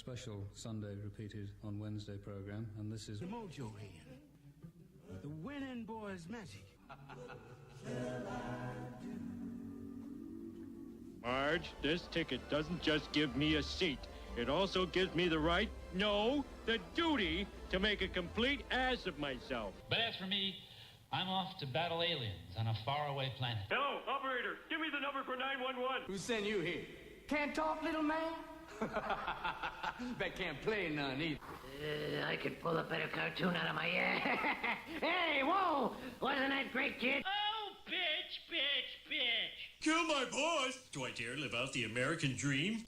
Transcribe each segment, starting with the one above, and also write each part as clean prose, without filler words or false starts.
special Sunday repeated on Wednesday program, and this is the mojo hand. The winning boy's magic. Marge, this ticket doesn't just give me a seat. It also gives me the right, no, the duty to make a complete ass of myself. But as for me, I'm off to battle aliens on a faraway planet. Hello, operator, give me the number for 911. Who sent you here? Can't talk, little man? Bet can't play none either. I could pull a better cartoon out of my ear. Hey, whoa! Wasn't that great, kid? Oh, bitch. Kill my boss! Do I dare live out the American dream?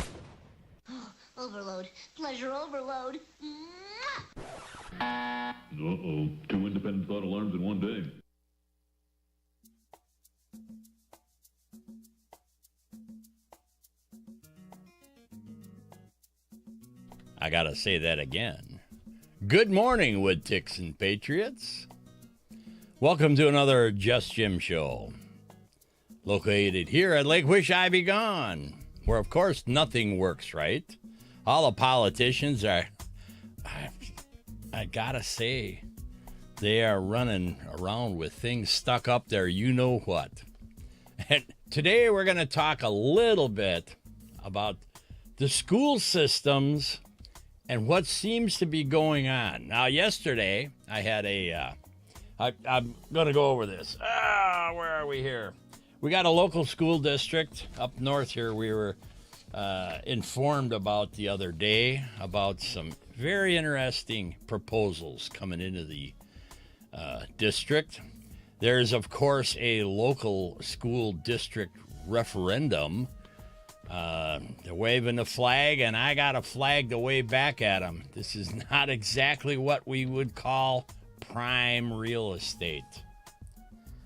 Overload. Pleasure overload. Uh-oh. 2 independent thought alarms in one day. I gotta say that again. Good morning, Wood Ticks and Patriots. Welcome to another Just Jim show. Located here at Lake Wish I Be Gone, where of course nothing works right. All the politicians are, I gotta say, they are running around with things stuck up there, you know what. And today we're gonna talk a little bit about the school systems and what seems to be going on. Now, yesterday, I had I'm going to go over this. Where are we here? We got a local school district up north here we were informed about the other day about some very interesting proposals coming into the district. There's, of course, a local school district referendum. They're waving the flag, and I got a flag to wave back at them. This is not exactly what we would call prime real estate.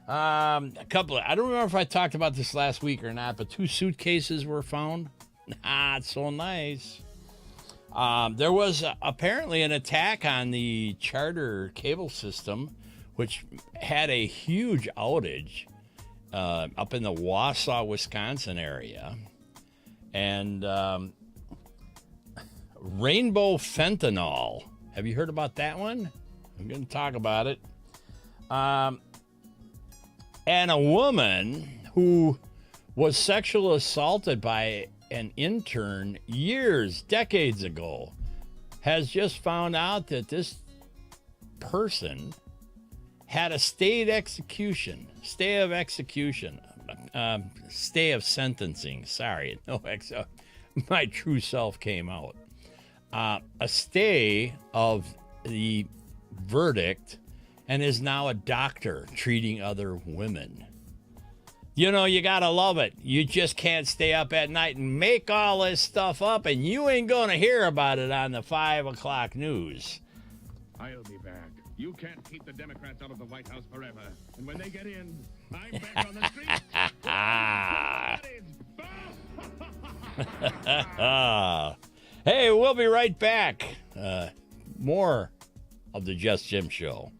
I don't remember if I talked about this last week or not, but 2 suitcases were found. Not so nice. There was apparently an attack on the charter cable system, which had a huge outage up in the Wausau, Wisconsin area. And rainbow fentanyl. Have you heard about that one? I'm going to talk about it. And a woman who was sexually assaulted by an intern decades ago, has just found out that this person had a stay of sentencing. Sorry, my true self came out. A stay of the verdict, and is now a doctor treating other women. You know, you gotta love it. You just can't stay up at night and make all this stuff up, and you ain't gonna hear about it on the 5 o'clock news. I'll be back. You can't keep the Democrats out of the White House forever. And when they get in, I'm back on the street. Hey, we'll be right back. More of the Just Jim Show.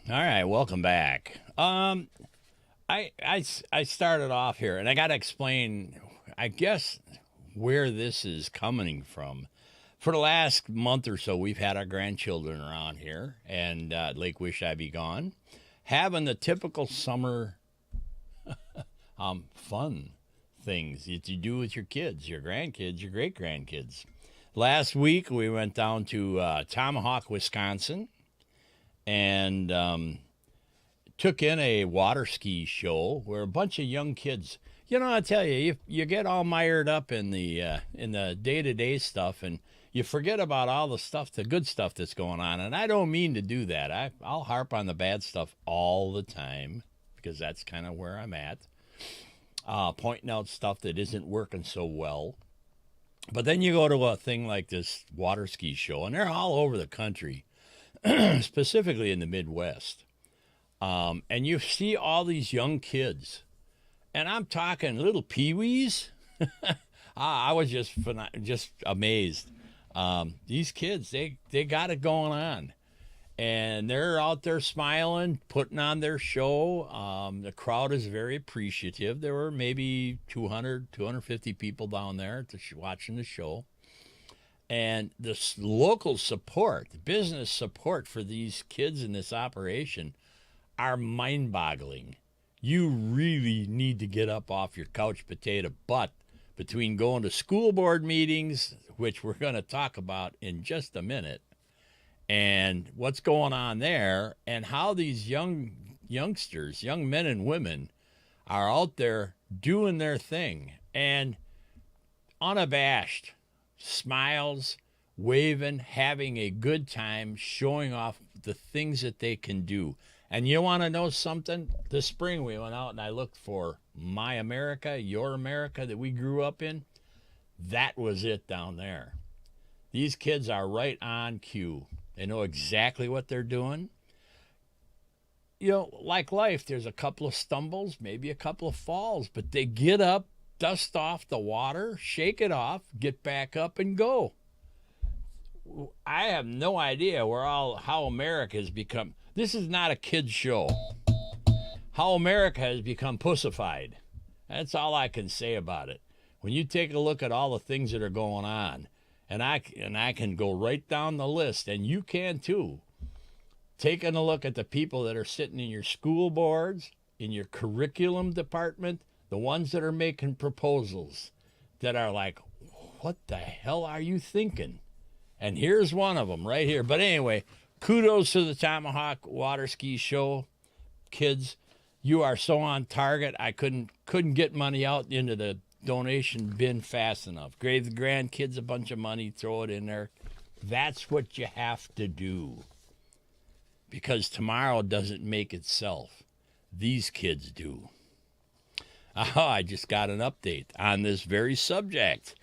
All right, welcome back. I started off here, and I got to explain, I guess, where this is coming from. For the last month or so, we've had our grandchildren around here, and Lake Wish I Be Gone, having the typical summer fun things that you do with your kids, your grandkids, your great-grandkids. Last week, we went down to Tomahawk, Wisconsin, and took in a water ski show where a bunch of young kids, you know, I tell you, you get all mired up in the day-to-day stuff, and you forget about all the stuff, the good stuff that's going on. And I don't mean to do that. I'll harp on the bad stuff all the time because that's kind of where I'm at, pointing out stuff that isn't working so well. But then you go to a thing like this water ski show, and they're all over the country, specifically in the Midwest. And you see all these young kids, and I'm talking little peewees. I was just amazed. These kids, they got it going on, and they're out there smiling, putting on their show. The crowd is very appreciative. There were maybe 200, 250 people down there watching the show. And the local support, the business support for these kids in this operation are mind-boggling. You really need to get up off your couch potato butt between going to school board meetings, which we're going to talk about in just a minute, and what's going on there, and how these youngsters, young men and women, are out there doing their thing, and unabashed, smiles, waving, having a good time, showing off the things that they can do. And you want to know something? This spring we went out and I looked for my America, your America that we grew up in. That was it down there. These kids are right on cue. They know exactly what they're doing. You know, like life, there's a couple of stumbles, maybe a couple of falls, but they get up, dust off the water, shake it off, get back up and go. I have no idea how America has become. This is not a kid's show. How America has become pussified. That's all I can say about it. When you take a look at all the things that are going on, and I can go right down the list, and you can too, taking a look at the people that are sitting in your school boards, in your curriculum department, the ones that are making proposals that are like, what the hell are you thinking? And here's one of them right here. But anyway, kudos to the Tomahawk Water Ski Show. Kids, you are so on target. I couldn't get money out into the donation bin fast enough. Gave the grandkids a bunch of money, throw it in there. That's what you have to do. Because tomorrow doesn't make itself. These kids do. I just got an update on this very subject.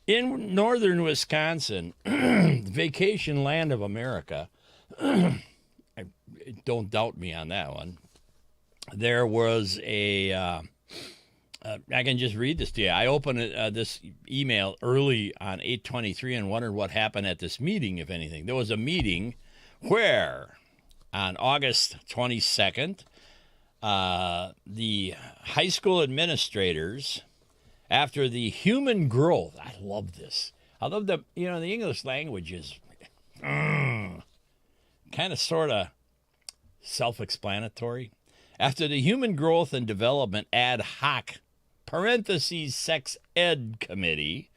In northern Wisconsin, vacation land of America, don't doubt me on that one, there was I can just read this to you. I opened this email early on 8/23 and wondered what happened at this meeting, if anything. There was a meeting where on August 22nd, the high school administrators, after the human growth, I love this. I love the English language is kind of sort of self-explanatory. After the Human Growth and Development Ad Hoc (Sex Ed) Committee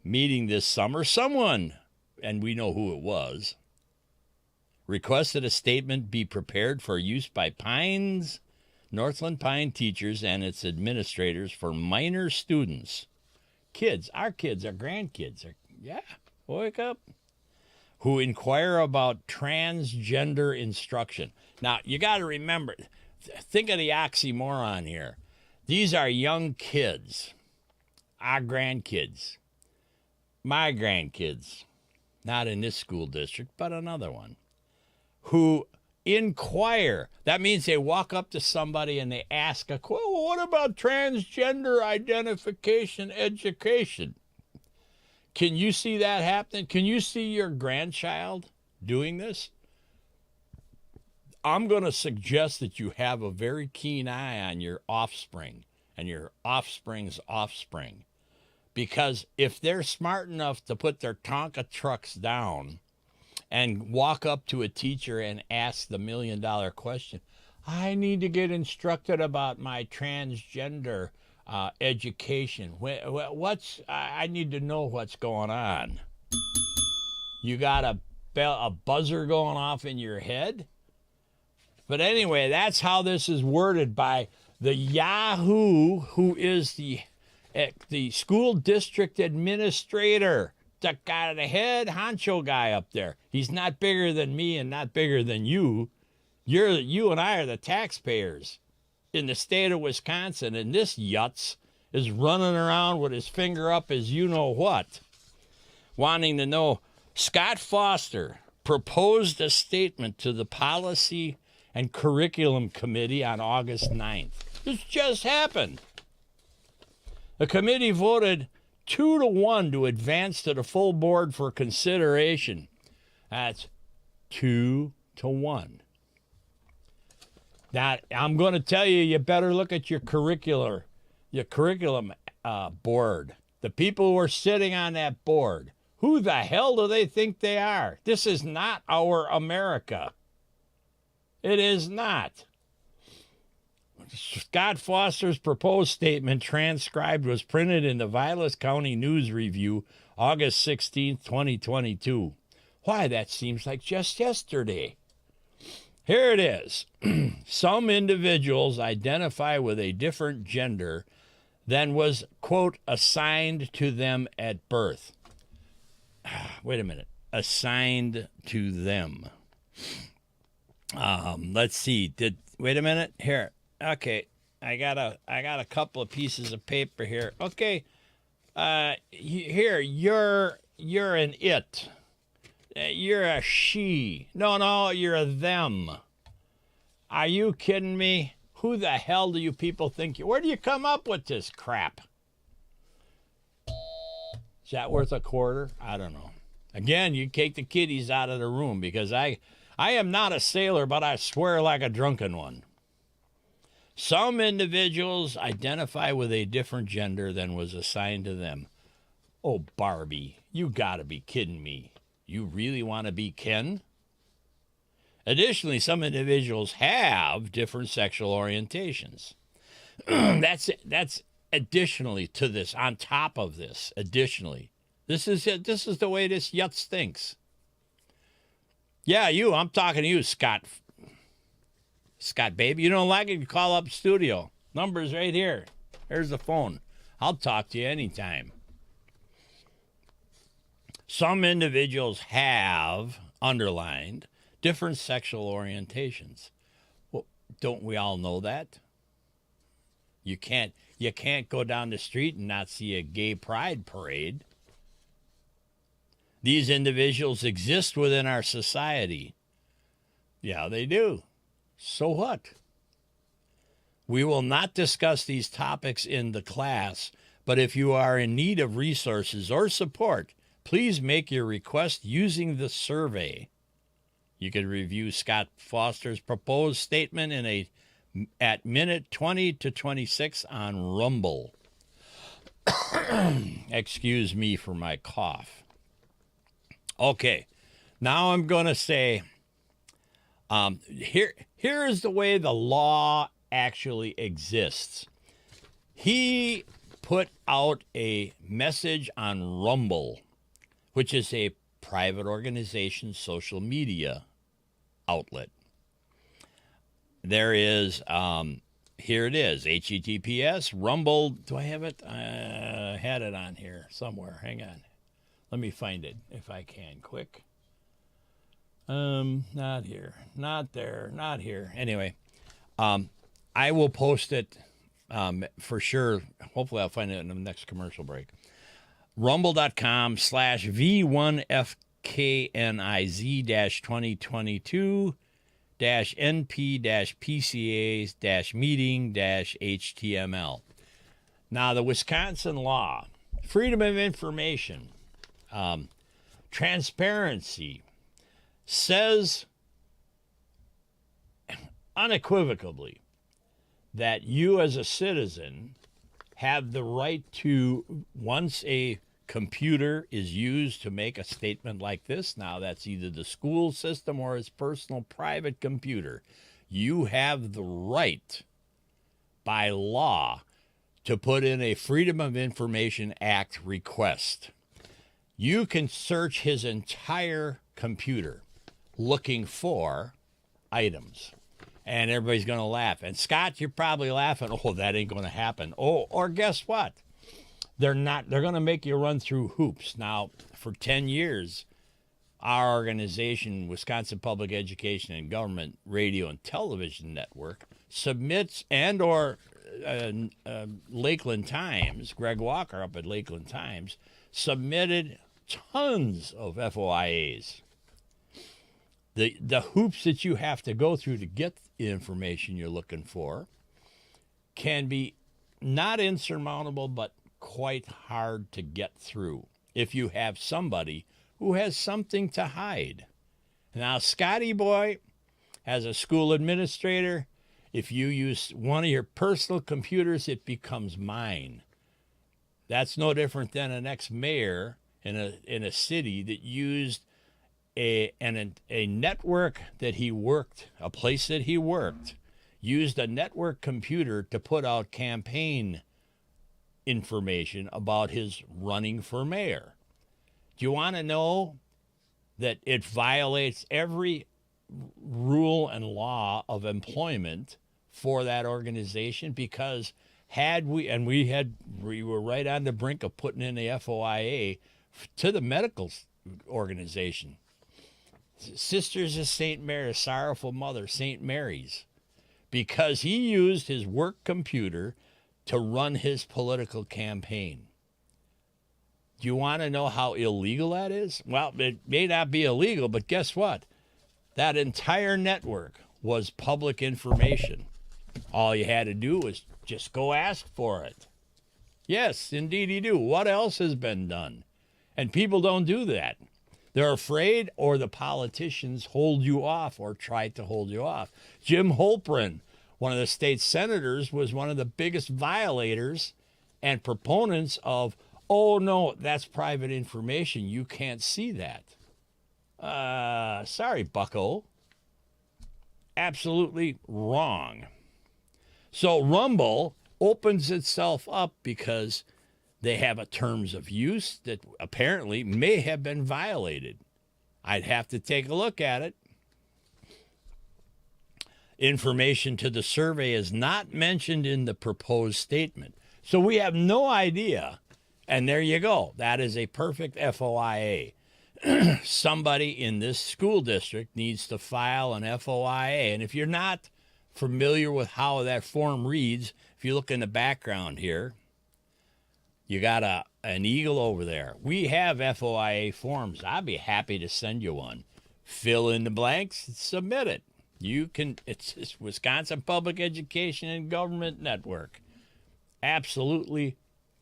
meeting this summer, someone, and we know who it was, requested a statement be prepared for use by Northland Pine teachers and its administrators for minor students. Kids, our grandkids, wake up, who inquire about transgender instruction. Now, you got to remember, think of the oxymoron here. These are young kids, our grandkids, my grandkids, not in this school district, but another one, who inquire. That means they walk up to somebody and they ask a question. Well, what about transgender identification education? Can you see that happening? Can you see your grandchild doing this? I'm going to suggest that you have a very keen eye on your offspring and your offspring's offspring. Because if they're smart enough to put their Tonka trucks down and walk up to a teacher and ask the $1 million question, I need to get instructed about my transgender education. I need to know what's going on. You got a buzzer going off in your head? But anyway, that's how this is worded by the Yahoo, who is the school district administrator, the guy, the head honcho guy up there. He's not bigger than me and not bigger than you. You and I are the taxpayers in the state of Wisconsin, and this yutz is running around with his finger up as you know what, wanting to know. Scott Foster proposed a statement to the Policy and Curriculum Committee on August 9th. This just happened. The committee voted 2-1 to advance to the full board for consideration. That's 2-1. Now, I'm going to tell you, you better look at your curriculum board. The people who are sitting on that board. Who the hell do they think they are? This is not our America. It is not. Scott Foster's proposed statement, transcribed, was printed in the Vilas County News Review, August 16, 2022. Why, that seems like just yesterday. Here it is. Some individuals identify with a different gender than was, quote, assigned to them at birth. Wait a minute. Assigned to them. Let's see. Wait a minute. Here. Okay. I got a couple of pieces of paper here. Okay. Here, you're an it. You're a she. No, you're a them. Are you kidding me? Who the hell do you people think where do you come up with this crap? Is that worth a quarter? I don't know. Again, you take the kiddies out of the room because I am not a sailor, but I swear like a drunken one. Some individuals identify with a different gender than was assigned to them. Oh, Barbie, you gotta be kidding me. You really want to be Ken? Additionally, some individuals have different sexual orientations. That's additionally to this, on top of this, additionally. This is the way this yutz thinks. Yeah, I'm talking to you, Scott. Scott, baby. You don't like it, you call up studio. Number's right here. There's the phone. I'll talk to you anytime. Some individuals have, underlined, different sexual orientations. Well, don't we all know that? You can't go down the street and not see a gay pride parade. These individuals exist within our society. Yeah, they do. So what? We will not discuss these topics in the class, but if you are in need of resources or support, please make your request using the survey. You can review Scott Foster's proposed statement at minute 20 to 26 on Rumble. Excuse me for my cough. Okay, now I'm going to say, here is the way the law actually exists. He put out a message on Rumble, which is a private organization social media outlet. There is, here it is, HTTPS, Rumble. Do I have it? I had it on here somewhere. Hang on. Let me find it if I can, quick. Not here, not there, not here. Anyway, I will post it for sure. Hopefully I'll find it in the next commercial break. Rumble.com/V1FKNIZ-2022-NP-PCA-meeting-HTML. Now, the Wisconsin law, freedom of information, transparency, says unequivocally that you as a citizen have the right to, once a computer is used to make a statement like this, now that's either the school system or his personal private computer, you have the right by law to put in a Freedom of Information Act request. You can search his entire computer looking for items. And everybody's going to laugh. And Scott, you're probably laughing, oh, that ain't going to happen. Oh, or guess what? They're not. They're going to make you run through hoops. Now, for 10 years, our organization, Wisconsin Public Education and Government Radio and Television Network, submits, and or Lakeland Times, Greg Walker up at Lakeland Times, submitted tons of FOIAs. The hoops that you have to go through to get the information you're looking for can be not insurmountable, but quite hard to get through if you have somebody who has something to hide. Now, Scotty boy, as a school administrator, if you use one of your personal computers, it becomes mine. That's no different than an ex-mayor in a city that used a network that he worked, a place that he worked, used a network computer to put out campaign information about his running for mayor. Do you want to know that it violates every rule and law of employment for that organization? Because we were right on the brink of putting in the FOIA to the medical organization. Sisters of St. Mary, Sorrowful Mother, St. Mary's, because he used his work computer to run his political campaign. Do you want to know how illegal that is? Well, it may not be illegal, but guess what? That entire network was public information. All you had to do was just go ask for it. Yes, indeed you do. What else has been done? And people don't do that. They're afraid, or the politicians hold you off or try to hold you off. Jim Holprin, one of the state senators, was one of the biggest violators and proponents of, oh, no, that's private information. You can't see that. Sorry, bucko. Absolutely wrong. So Rumble opens itself up because they have a terms of use that apparently may have been violated. I'd have to take a look at it. Information to the survey is not mentioned in the proposed statement. So we have no idea. And there you go. That is a perfect FOIA. Somebody in this school district needs to file an FOIA. And if you're not familiar with how that form reads, if you look in the background here, you got an eagle over there. We have FOIA forms. I'd be happy to send you one. Fill in the blanks, submit it. You can. It's Wisconsin Public Education and Government Network. Absolutely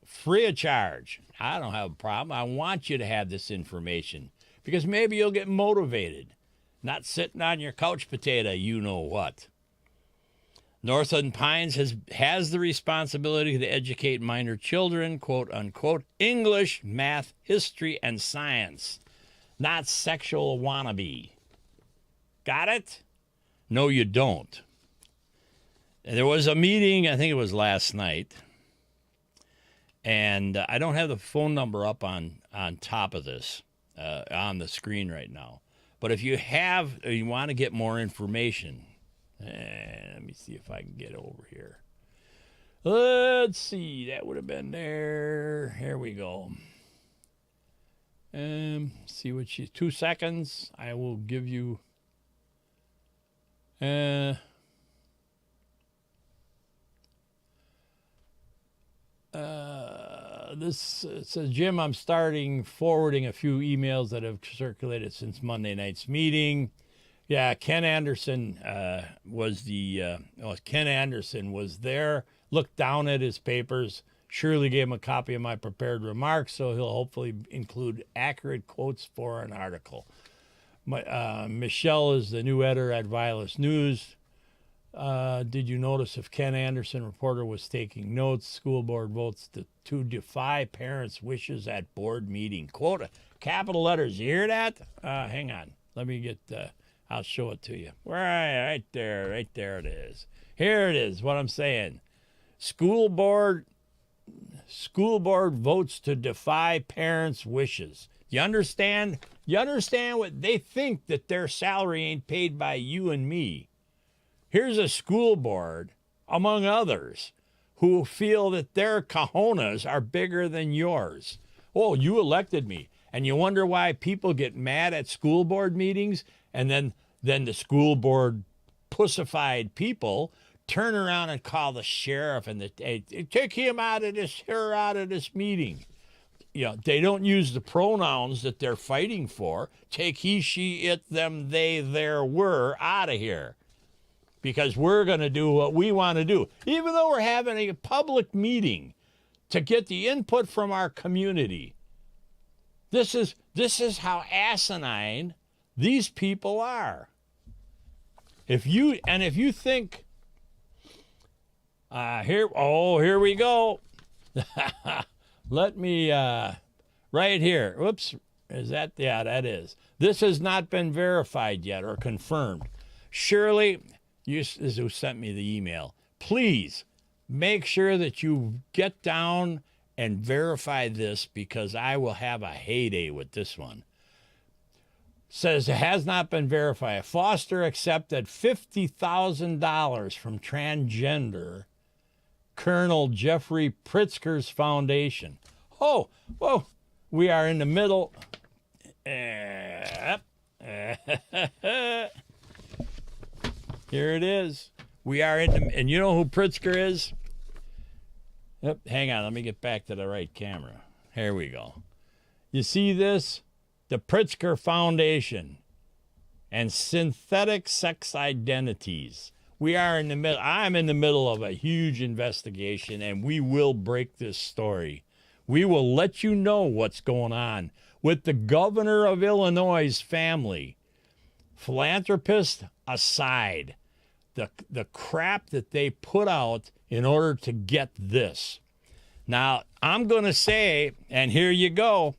free of charge. I don't have a problem. I want you to have this information because maybe you'll get motivated. Not sitting on your couch potato, you know what. Northland Pines has the responsibility to educate minor children, quote unquote, English, math, history, and science, not sexual wannabe. Got it? No, you don't. There was a meeting, I think it was last night, and I don't have the phone number up on top of this, on the screen right now. But if you want to get more information, let me see if I can get over here. Let's see. That would have been there. Here we go. See what 2 seconds. I will give you. This says, Jim, I'm forwarding a few emails that have circulated since Monday night's meeting. Yeah, Ken Anderson was there, looked down at his papers, Shirley gave him a copy of my prepared remarks, so he'll hopefully include accurate quotes for an article. Michelle is the new editor at Violence News. Did you notice if Ken Anderson, reporter, was taking notes? School board votes to defy parents' wishes at board meeting. Quote, capital letters. You hear that? Hang on. Let me get, I'll show it to you. Right there it is. Here it is, what I'm saying. School board votes to defy parents' wishes. You understand? You understand what they think, that their salary ain't paid by you and me. Here's a school board, among others, who feel that their cojones are bigger than yours. Oh, you elected me. And you wonder why people get mad at school board meetings, and then the school board pussified people turn around and call the sheriff and take him out of this meeting. You know, they don't use the pronouns that they're fighting for. Take he, she, it, them, they, their, were out of here. Because we're going to do what we want to do. Even though we're having a public meeting to get the input from our community. This is how asinine these people are. If you think, here we go. Let me, right here. Whoops. Is that? Yeah, that is. This has not been verified yet or confirmed. Shirley, this is who sent me the email. Please make sure that you get down and verify this, because I will have a heyday with this one. Says it has not been verified. Foster accepted $50,000 from transgender Colonel Jeffrey Pritzker's foundation. Oh, whoa, we are in the middle. Here it is. We are in the, and you know who Pritzker is? Yep, hang on, let me get back to the right camera. Here we go. You see this? The Pritzker Foundation and synthetic sex identities. We are in the middle. I'm in the middle of a huge investigation, and we will break this story. We will let you know what's going on with the governor of Illinois' family. Philanthropist aside, the crap that they put out in order to get this. Now, I'm going to say, and here you go,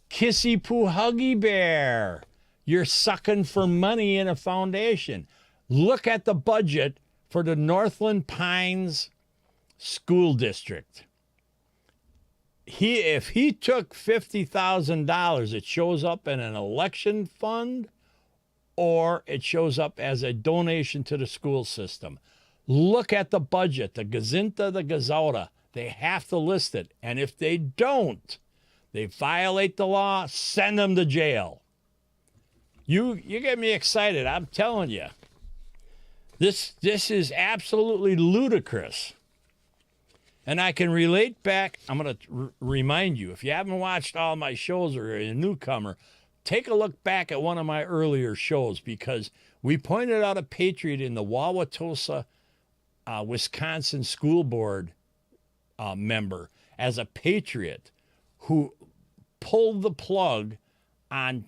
Kissy Poo Huggy Bear, you're sucking for money in a foundation. Look at the budget for the Northland Pines School District. If he took $50,000, it shows up in an election fund, or it shows up as a donation to the school system. Look at the budget, the Gazinta, the Gazauta. They have to list it. And if they don't, they violate the law, send them to jail. You get me excited. I'm telling you. This is absolutely ludicrous. And I can relate back. I'm going to remind you, if you haven't watched all my shows or you're a newcomer, take a look back at one of my earlier shows, because we pointed out a patriot in the Wauwatosa, Wisconsin school board member as a patriot who pulled the plug on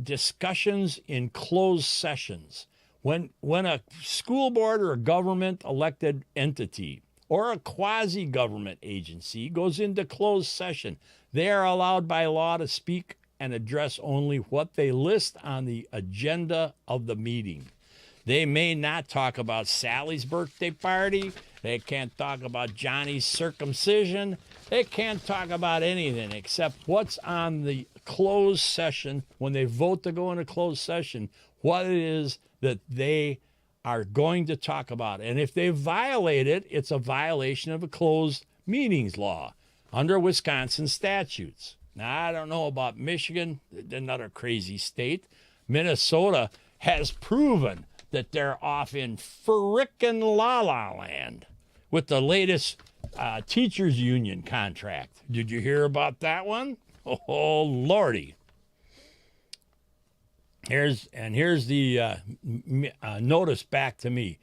discussions in closed sessions. When a school board or a government elected entity or a quasi-government agency goes into closed session, they are allowed by law to speak and address only what they list on the agenda of the meeting. They may not talk about Sally's birthday party. They can't talk about Johnny's circumcision. They can't talk about anything except what's on the closed session when they vote to go into closed session, what it is that they are going to talk about. And if they violate it, it's a violation of a closed meetings law under Wisconsin statutes. Now, I don't know about Michigan, another crazy state. Minnesota has proven that they're off in frickin' la-la land with the latest teachers union contract. Did you hear about that one? Oh, Lordy. Here's the notice back to me.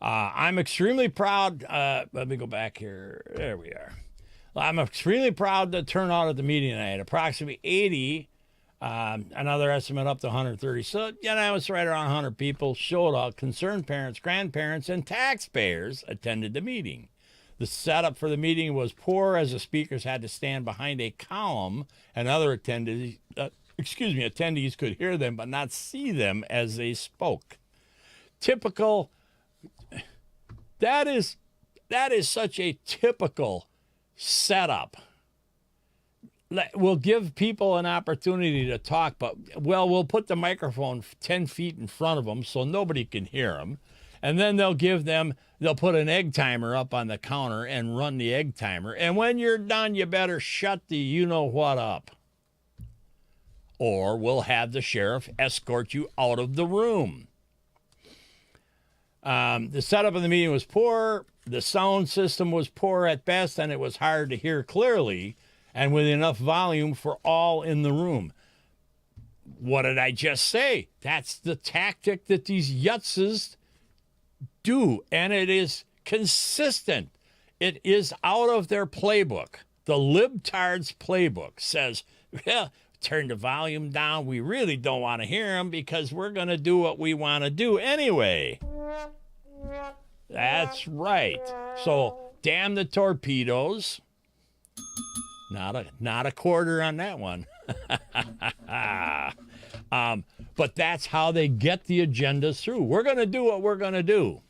I'm extremely proud. Let me go back here. There we are. I'm extremely proud to turn out at the meeting tonight. Approximately 80 Another estimate up to 130. So, it's right around 100 people showed up. Concerned parents, grandparents, and taxpayers attended the meeting. The setup for the meeting was poor as the speakers had to stand behind a column and other attendees could hear them but not see them as they spoke. Typical. That is such a typical setup. We'll give people an opportunity to talk, but, we'll put the microphone 10 feet in front of them so nobody can hear them. And then they'll put an egg timer up on the counter and run the egg timer. And when you're done, you better shut the you-know-what up. Or we'll have the sheriff escort you out of the room. The setup of the meeting was poor. The sound system was poor at best, and it was hard to hear clearly and with enough volume for all in the room. What did I just say? That's the tactic that these yutzes do, and it is consistent. It is out of their playbook. The libtards' playbook says, turn the volume down. We really don't want to hear them because we're going to do what we want to do anyway. That's right. So, damn the torpedoes. Not a quarter on that one. But that's how they get the agendas through. We're going to do what we're going to do.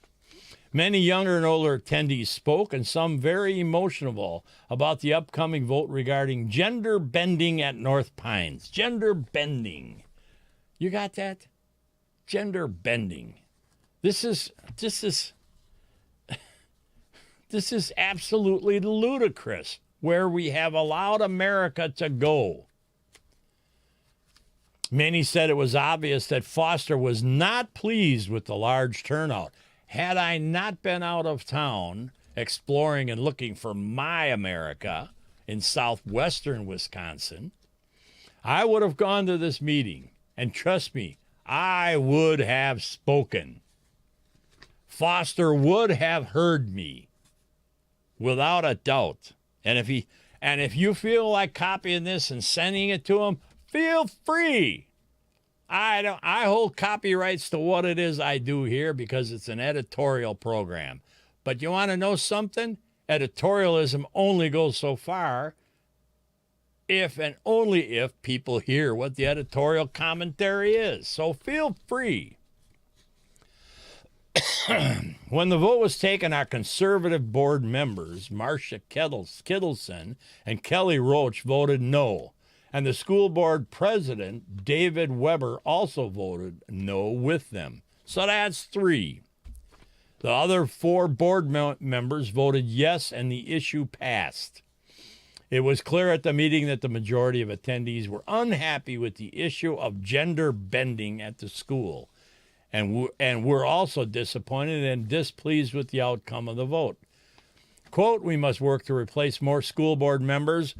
Many younger and older attendees spoke, and some very emotional about the upcoming vote regarding gender bending at North Pines. Gender bending. You got that? Gender bending. This is absolutely ludicrous where we have allowed America to go. Many said it was obvious that Foster was not pleased with the large turnout. Had I not been out of town exploring and looking for my America in southwestern Wisconsin, I would have gone to this meeting. And trust me, I would have spoken. Foster would have heard me, without a doubt. And if you feel like copying this and sending it to him, feel free. I hold copyrights to what it is I do here because it's an editorial program. But you want to know something? Editorialism only goes so far if and only if people hear what the editorial commentary is. So feel free. When the vote was taken, our conservative board members, Marcia Kittleson and Kelly Roach, voted no. And the school board president, David Weber, also voted no with them. So that's 3. The other 4 board members voted yes, and the issue passed. It was clear at the meeting that the majority of attendees were unhappy with the issue of gender bending at the school. And we're also disappointed and displeased with the outcome of the vote. Quote, we must work to replace more school board members.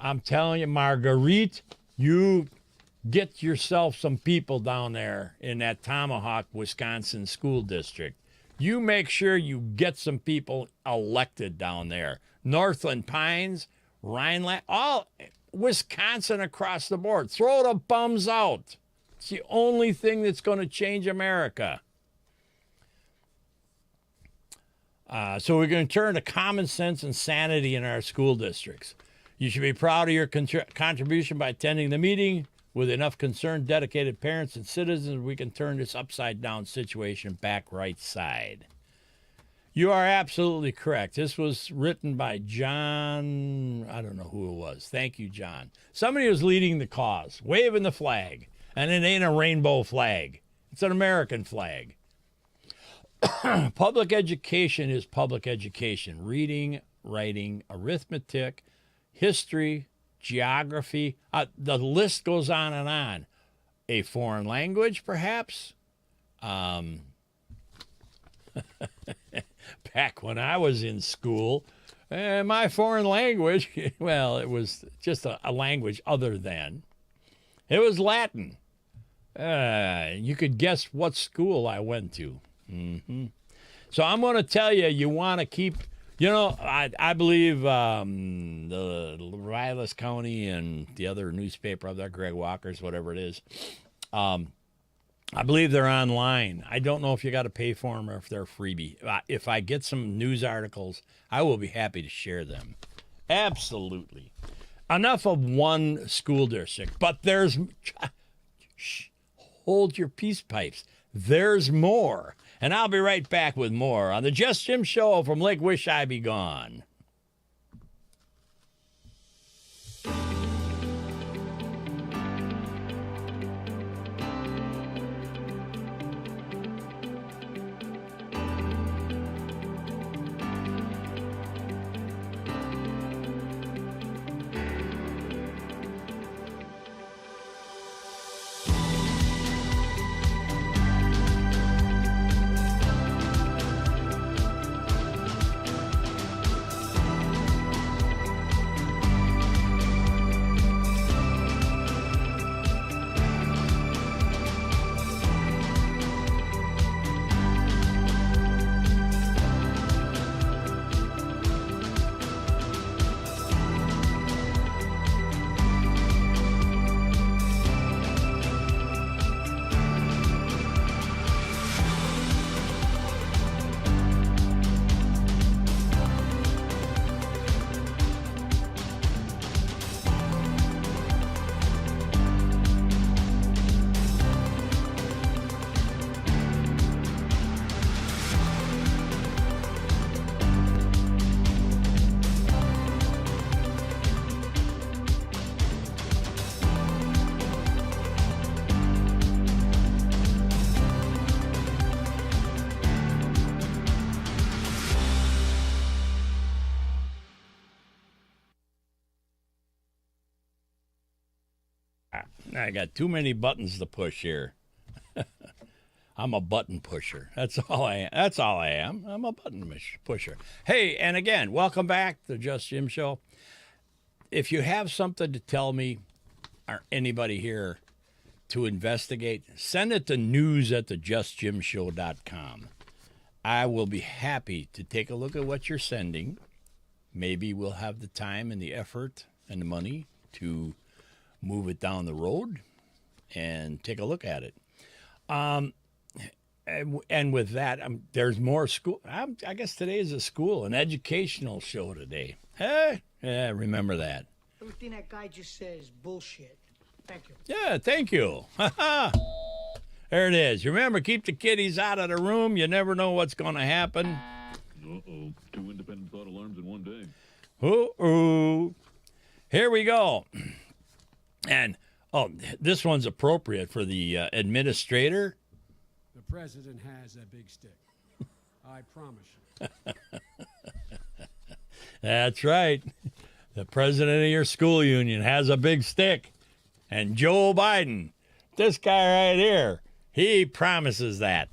I'm telling you, Marguerite, you get yourself some people down there in that Tomahawk, Wisconsin school district. You make sure you get some people elected down there. Northland Pines, Rhineland, all Wisconsin across the board. Throw the bums out. It's the only thing that's going to change America. So we're going to turn to common sense and sanity in our school districts. You should be proud of your contribution by attending the meeting. With enough concerned, dedicated parents and citizens, we can turn this upside-down situation back right side. You are absolutely correct. This was written by John, I don't know who it was. Thank you, John. Somebody was leading the cause, waving the flag. And it ain't a rainbow flag. It's an American flag. Public education is public education. Reading, writing, arithmetic, history, geography. The list goes on and on. A foreign language, perhaps. Back when I was in school, my foreign language, well, it was just a language other than. It was Latin. You could guess what school I went to. Mm-hmm. So I'm going to tell you, you want to keep You know, I believe the Riles County and the other newspaper up there, Greg Walker's, whatever it is, I believe they're online. I don't know if you got to pay for them or if they're freebie. If I get some news articles, I will be happy to share them. Absolutely. Enough of one school district, but there's... hold your peace pipes. There's more. And I'll be right back with more on the Just Jim Show from Lake Wish I Be Gone. I got too many buttons to push here. I'm a button pusher. That's all I am. I'm a button pusher. Hey, and again, welcome back to the Just Jim Show. If you have something to tell me or anybody here to investigate, send it to news@thejustjimshow.com. I will be happy to take a look at what you're sending. Maybe we'll have the time and the effort and the money to move it down the road and take a look at it. And with that, there's more school. I guess today is an educational show today. Hey, yeah, remember that. Everything that guy just said is bullshit. Thank you. Yeah, thank you. There it is. Remember, keep the kiddies out of the room. You never know what's going to happen. Uh-oh, 2 independent thought alarms in one day. Ooh. Here we go. And, this one's appropriate for the administrator. The president has a big stick. I promise you. That's right. The president of your school union has a big stick. And Joe Biden, this guy right here, he promises that.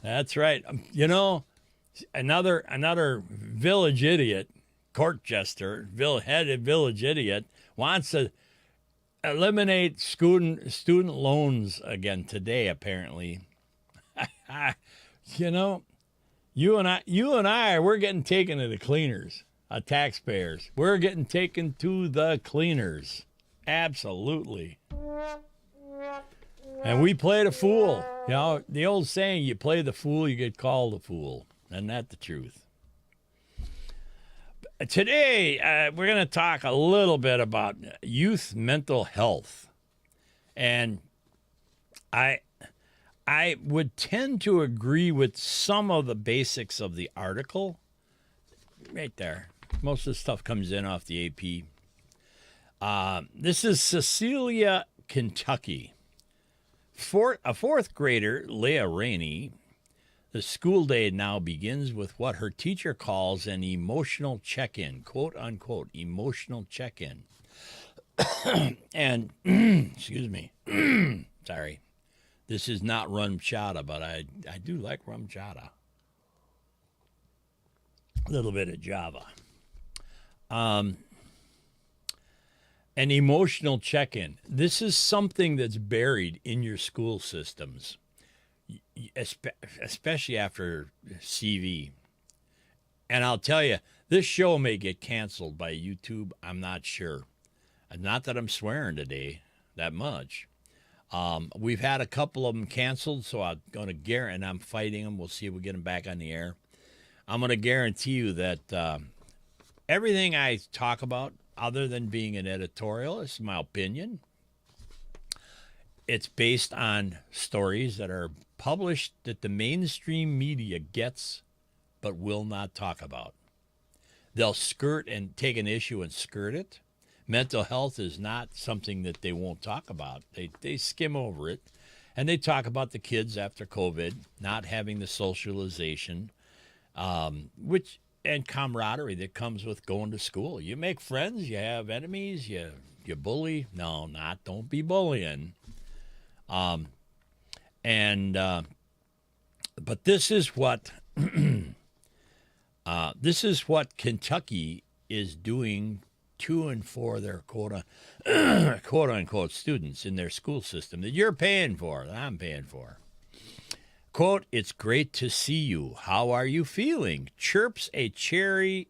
That's right. You know, another village idiot, court jester, headed village idiot, wants to eliminate student loans again today, apparently. You know, you and I, we're getting taken to the cleaners, taxpayers. We're getting taken to the cleaners. Absolutely. And we play the fool. You know, the old saying, you play the fool, you get called a fool. Isn't that the truth? Today, we're going to talk a little bit about youth mental health. And I would tend to agree with some of the basics of the article. Right there. Most of the stuff comes in off the AP. This is Cecilia, Kentucky. A fourth grader, Leah Rainey, the school day now begins with what her teacher calls an emotional check-in, quote unquote, emotional check-in. And, excuse me, sorry, this is not rum chata, but I do like rum chata. A little bit of Java. An emotional check-in. This is something that's buried in your school systems, especially after CV. And I'll tell you, this show may get canceled by YouTube. I'm not sure. Not that I'm swearing today that much. We've had a couple of them canceled, so I'm going to guarantee, and I'm fighting them. We'll see if we get them back on the air. I'm going to guarantee you that everything I talk about, other than being an editorial, is my opinion. It's based on stories that are published that the mainstream media gets but will not talk about. They'll skirt and take an issue and skirt it. Mental health is not something that they won't talk about. They skim over it, and they talk about the kids after COVID not having the socialization, and camaraderie that comes with going to school. You make friends, you have enemies, you bully. No, don't be bullying. But this is what Kentucky is doing to and for their quote unquote students in their school system that you're paying for, that I'm paying for. Quote, "It's great to see you. How are you feeling?" Chirps a cheery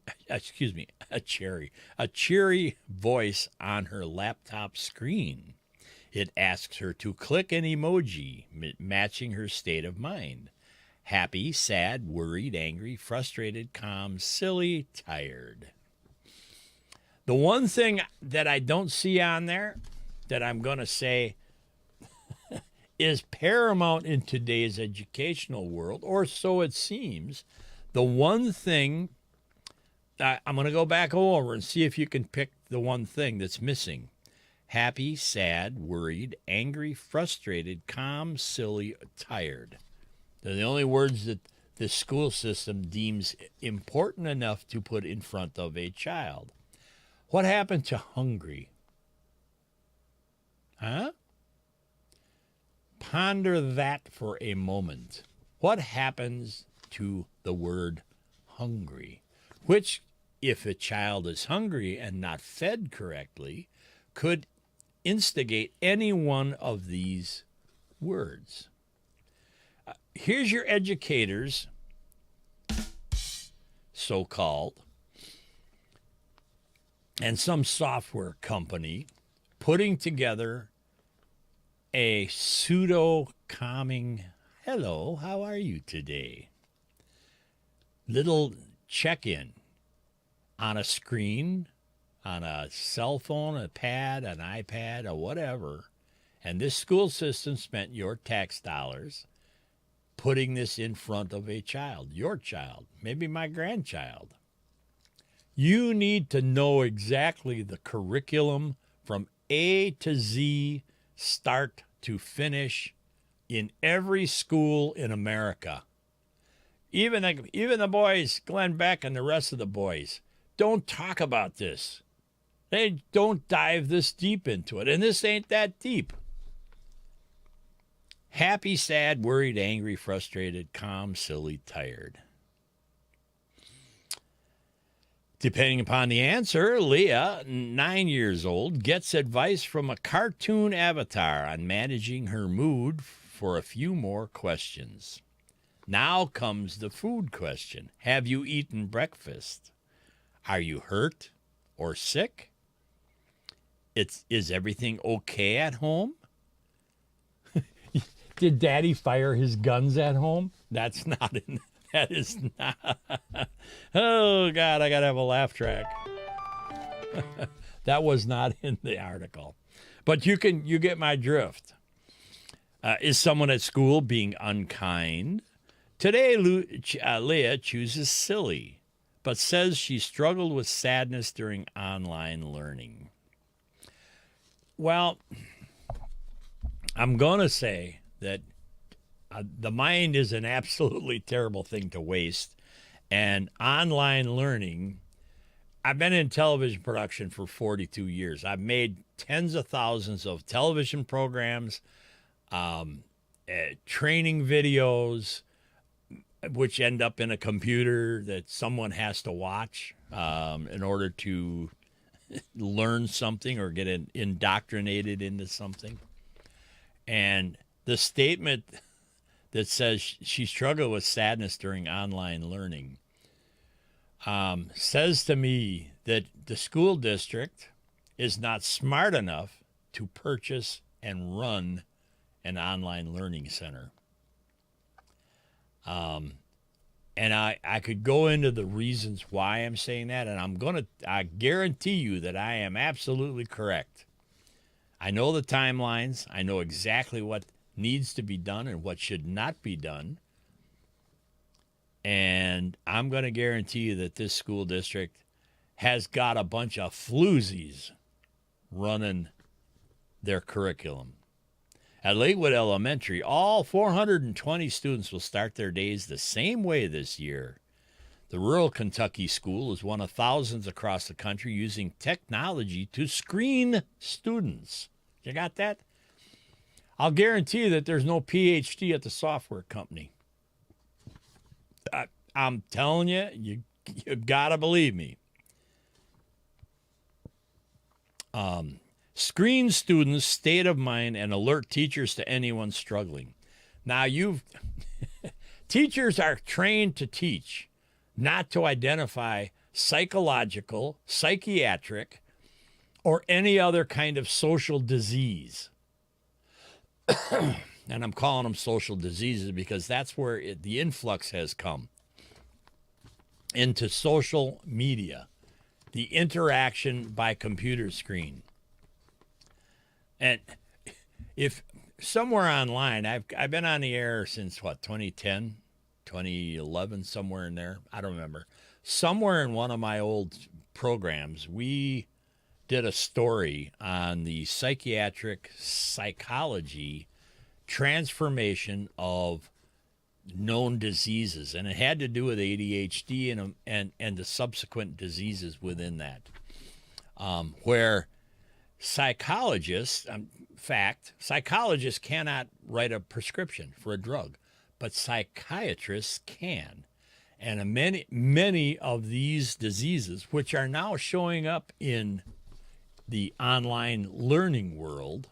voice on her laptop screen. It asks her to click an emoji matching her state of mind. Happy, sad, worried, angry, frustrated, calm, silly, tired. The one thing that I don't see on there that I'm going to say is paramount in today's educational world, or so it seems. The one thing, I'm going to go back over and see if you can pick the one thing that's missing. Happy, sad, worried, angry, frustrated, calm, silly, tired. They're the only words that the school system deems important enough to put in front of a child. What happened to hungry? Huh? Ponder that for a moment. What happens to the word hungry? Which, if a child is hungry and not fed correctly, could instigate any one of these words. Here's your educators, so-called, and some software company putting together a pseudo-calming, hello, how are you today? Little check-in on a screen, on a cell phone, a pad, an iPad, or whatever. And this school system spent your tax dollars putting this in front of a child, your child, maybe my grandchild. You need to know exactly the curriculum from A to Z, start to finish, in every school in America. Even the boys, Glenn Beck and the rest of the boys, don't talk about this. They don't dive this deep into it, and this ain't that deep. Happy, sad, worried, angry, frustrated, calm, silly, tired. Depending upon the answer, Leah, 9 years old, gets advice from a cartoon avatar on managing her mood for a few more questions. Now comes the food question. Have you eaten breakfast? Are you hurt or sick? Is everything okay at home? Did Daddy fire his guns at home? That is not. Oh, God, I got to have a laugh track. That was not in the article. But you get my drift. Is someone at school being unkind? Today, Leah chooses silly, but says she struggled with sadness during online learning. Well, I'm going to say that the mind is an absolutely terrible thing to waste. And online learning, I've been in television production for 42 years. I've made tens of thousands of television programs, training videos, which end up in a computer that someone has to watch in order to learn something or get indoctrinated into something. And the statement that says she struggled with sadness during online learning, says to me that the school district is not smart enough to purchase and run an online learning center. And I could go into the reasons why I'm saying that, and I guarantee you that I am absolutely correct. I know the timelines. I know exactly what needs to be done and what should not be done. And I'm going to guarantee you that this school district has got a bunch of floozies running their curriculum. At Lakewood Elementary, all 420 students will start their days the same way this year. The rural Kentucky school is one of thousands across the country using technology to screen students. You got that? I'll guarantee you that there's no PhD at the software company. I'm telling you, you've got to believe me. Screen students' state of mind and alert teachers to anyone struggling. Now, teachers are trained to teach, not to identify psychological, psychiatric, or any other kind of social disease. And I'm calling them social diseases because that's where the influx has come into social media, the interaction by computer screen. And if somewhere online, I've been on the air since 2010, 2011, somewhere in there. I don't remember. Somewhere in one of my old programs, we did a story on the psychiatric psychology transformation of known diseases, and it had to do with ADHD and the subsequent diseases within that, where psychologists cannot write a prescription for a drug, but psychiatrists can. And many of these diseases, which are now showing up in the online learning world,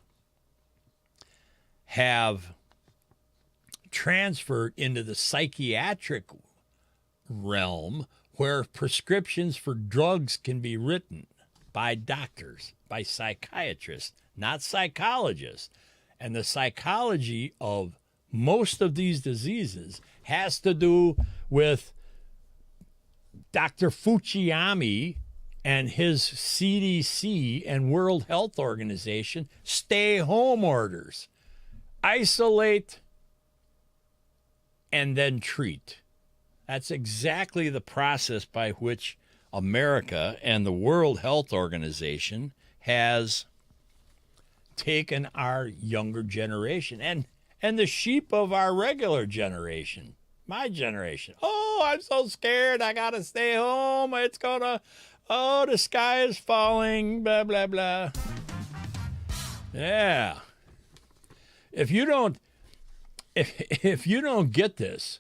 have transferred into the psychiatric realm where prescriptions for drugs can be written by doctors, by psychiatrists, not psychologists. And the psychology of most of these diseases has to do with Dr. Fukuyama and his CDC and World Health Organization stay-home orders. Isolate and then treat. That's exactly the process by which America and the World Health Organization has taken our younger generation and the sheep of our regular generation, my generation. Oh, I'm so scared. I got to stay home. The sky is falling, blah, blah, blah. Yeah. If you don't get this,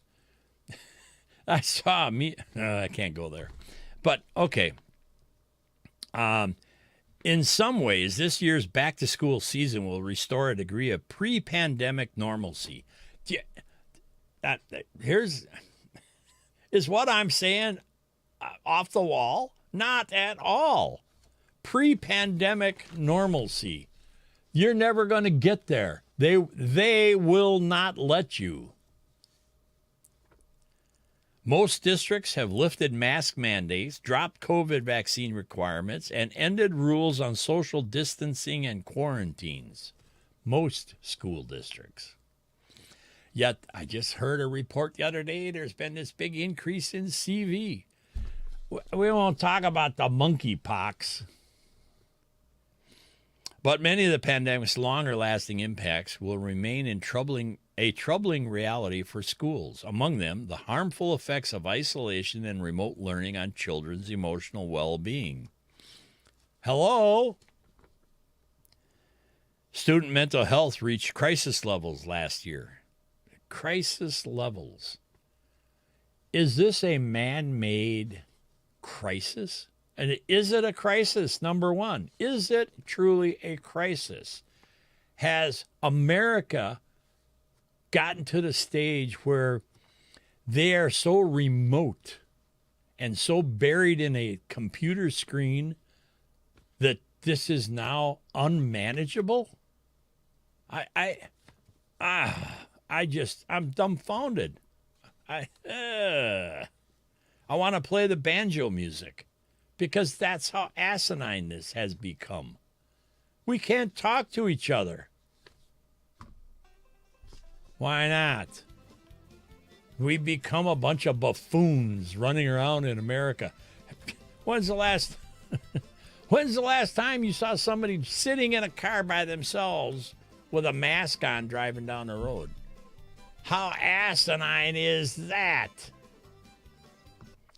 I can't go there. But, okay. In some ways, this year's back-to-school season will restore a degree of pre-pandemic normalcy. Is what I'm saying off the wall? Not at all. Pre-pandemic normalcy. You're never going to get there. They will not let you. Most districts have lifted mask mandates, dropped COVID vaccine requirements, and ended rules on social distancing and quarantines. Most school districts. Yet, I just heard a report the other day, there's been this big increase in CV. We won't talk about the monkeypox. But many of the pandemic's longer-lasting impacts will remain a troubling reality for schools. Among them, the harmful effects of isolation and remote learning on children's emotional well-being. Hello? Student mental health reached crisis levels last year. Crisis levels. Is this a man-made crisis? And is it a crisis, number one? Is it truly a crisis? Has America gotten to the stage where they are so remote and so buried in a computer screen that this is now unmanageable? I'm dumbfounded. I want to play the banjo music because that's how asinine this has become. We can't talk to each other. Why not? We've become a bunch of buffoons running around in America. When's the last time you saw somebody sitting in a car by themselves with a mask on driving down the road? How asinine is that?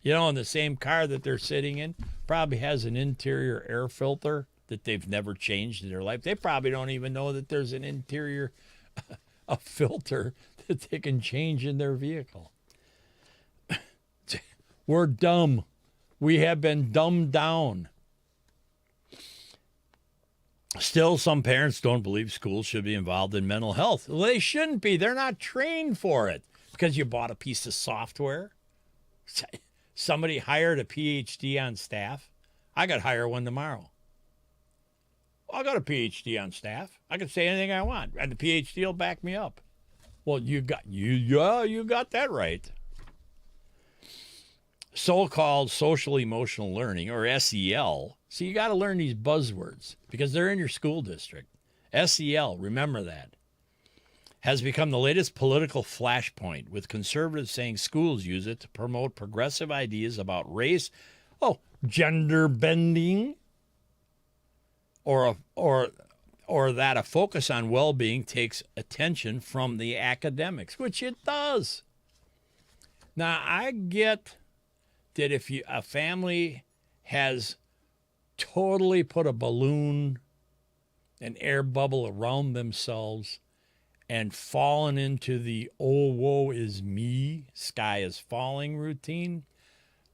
You know, in the same car that they're sitting in probably has an interior air filter that they've never changed in their life. They probably don't even know that there's an interior a filter that they can change in their vehicle. We're dumb. We have been dumbed down. Still, some parents don't believe schools should be involved in mental health. Well, they shouldn't be. They're not trained for it because you bought a piece of software. Somebody hired a PhD on staff. I got to hire one tomorrow. I got a PhD on staff. I can say anything I want, and the PhD will back me up. Well, you got that right. So-called social emotional learning, or SEL. So you got to learn these buzzwords because they're in your school district. SEL, remember that, has become the latest political flashpoint, with conservatives saying schools use it to promote progressive ideas about race, gender bending, or that a focus on well-being takes attention from the academics, which it does. Now, I get that if a family has totally put a balloon, an air bubble around themselves and fallen into the "oh, woe is me, sky is falling" routine,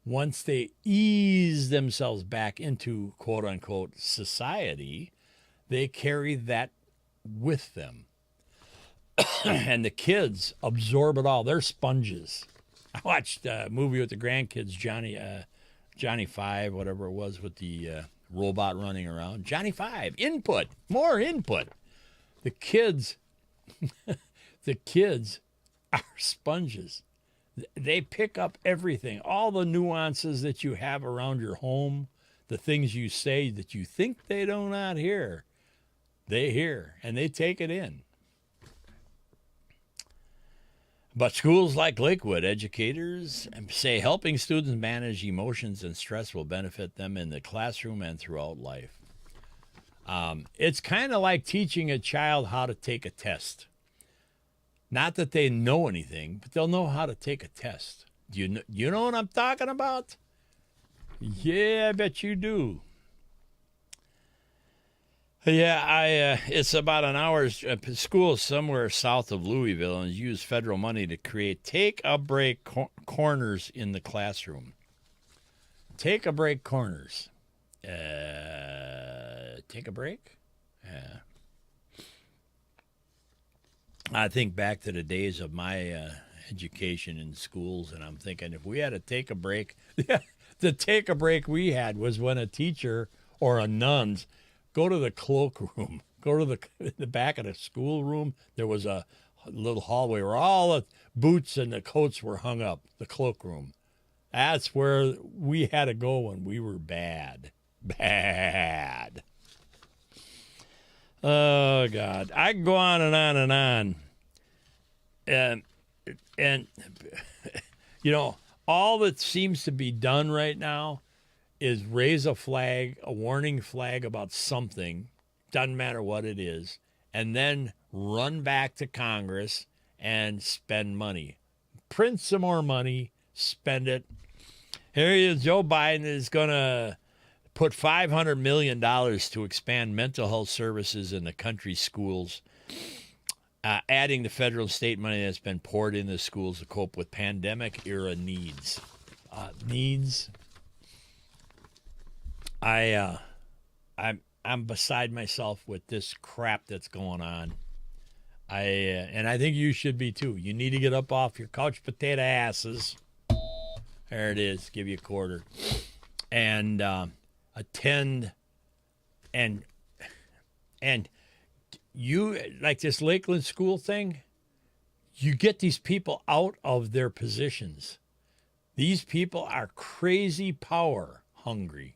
once they ease themselves back into quote-unquote society, they carry that with them. And the kids absorb it all. They're sponges. I watched a movie with the grandkids, Johnny 5, whatever it was, with the robot running around. Johnny 5, input, more input. The kids are sponges. They pick up everything, all the nuances that you have around your home, the things you say that you think they do not hear. They hear, and they take it in. But schools like Lakewood, educators say helping students manage emotions and stress will benefit them in the classroom and throughout life. It's kind of like teaching a child how to take a test. Not that they know anything, but they'll know how to take a test. You know what I'm talking about? Yeah, I bet you do. Yeah, it's about an hour's school somewhere south of Louisville, and used federal money to create take-a-break corners in the classroom. Take-a-break corners. Take a break? Yeah. I think back to the days of my education in schools, and I'm thinking if we had to take a break, the take a break we had was when a teacher or a nuns go to the cloakroom, go to the back of the schoolroom. There was a little hallway where all the boots and the coats were hung up, the cloakroom. That's where we had to go when we were bad. Bad. Oh, God. I can go on and on and on. And you know, all that seems to be done right now is raise a flag, a warning flag about something, doesn't matter what it is, and then run back to Congress and spend money. Print some more money, spend it. Here he is, Joe Biden is going to put $500 million to expand mental health services in the country's schools, adding the federal and state money that's been poured into schools to cope with pandemic-era needs. I'm beside myself with this crap that's going on. And I think you should be too. You need to get up off your couch potato asses There it is. Give you a quarter. And attend and you, like this Lakeland school thing, you get these people out of their positions. These people are crazy power hungry.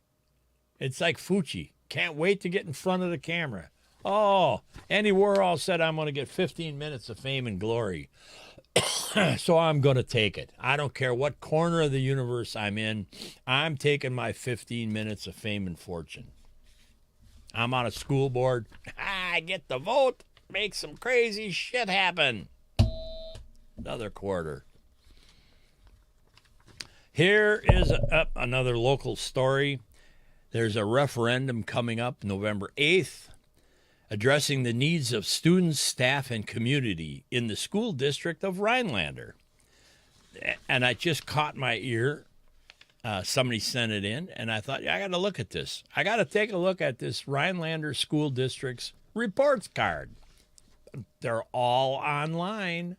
It's like Fucci. Can't wait to get in front of the camera. Oh, Andy Warhol said I'm going to get 15 minutes of fame and glory. So I'm going to take it. I don't care what corner of the universe I'm in. I'm taking my 15 minutes of fame and fortune. I'm on a school board. I get the vote. Make some crazy shit happen. Another quarter. Here is another local story. There's a referendum coming up November 8th addressing the needs of students, staff, and community in the school district of Rhinelander. And I just caught my ear. Somebody sent it in, and I thought, I got to look at this. I got to take a look at this Rhinelander School District's reports card. They're all online.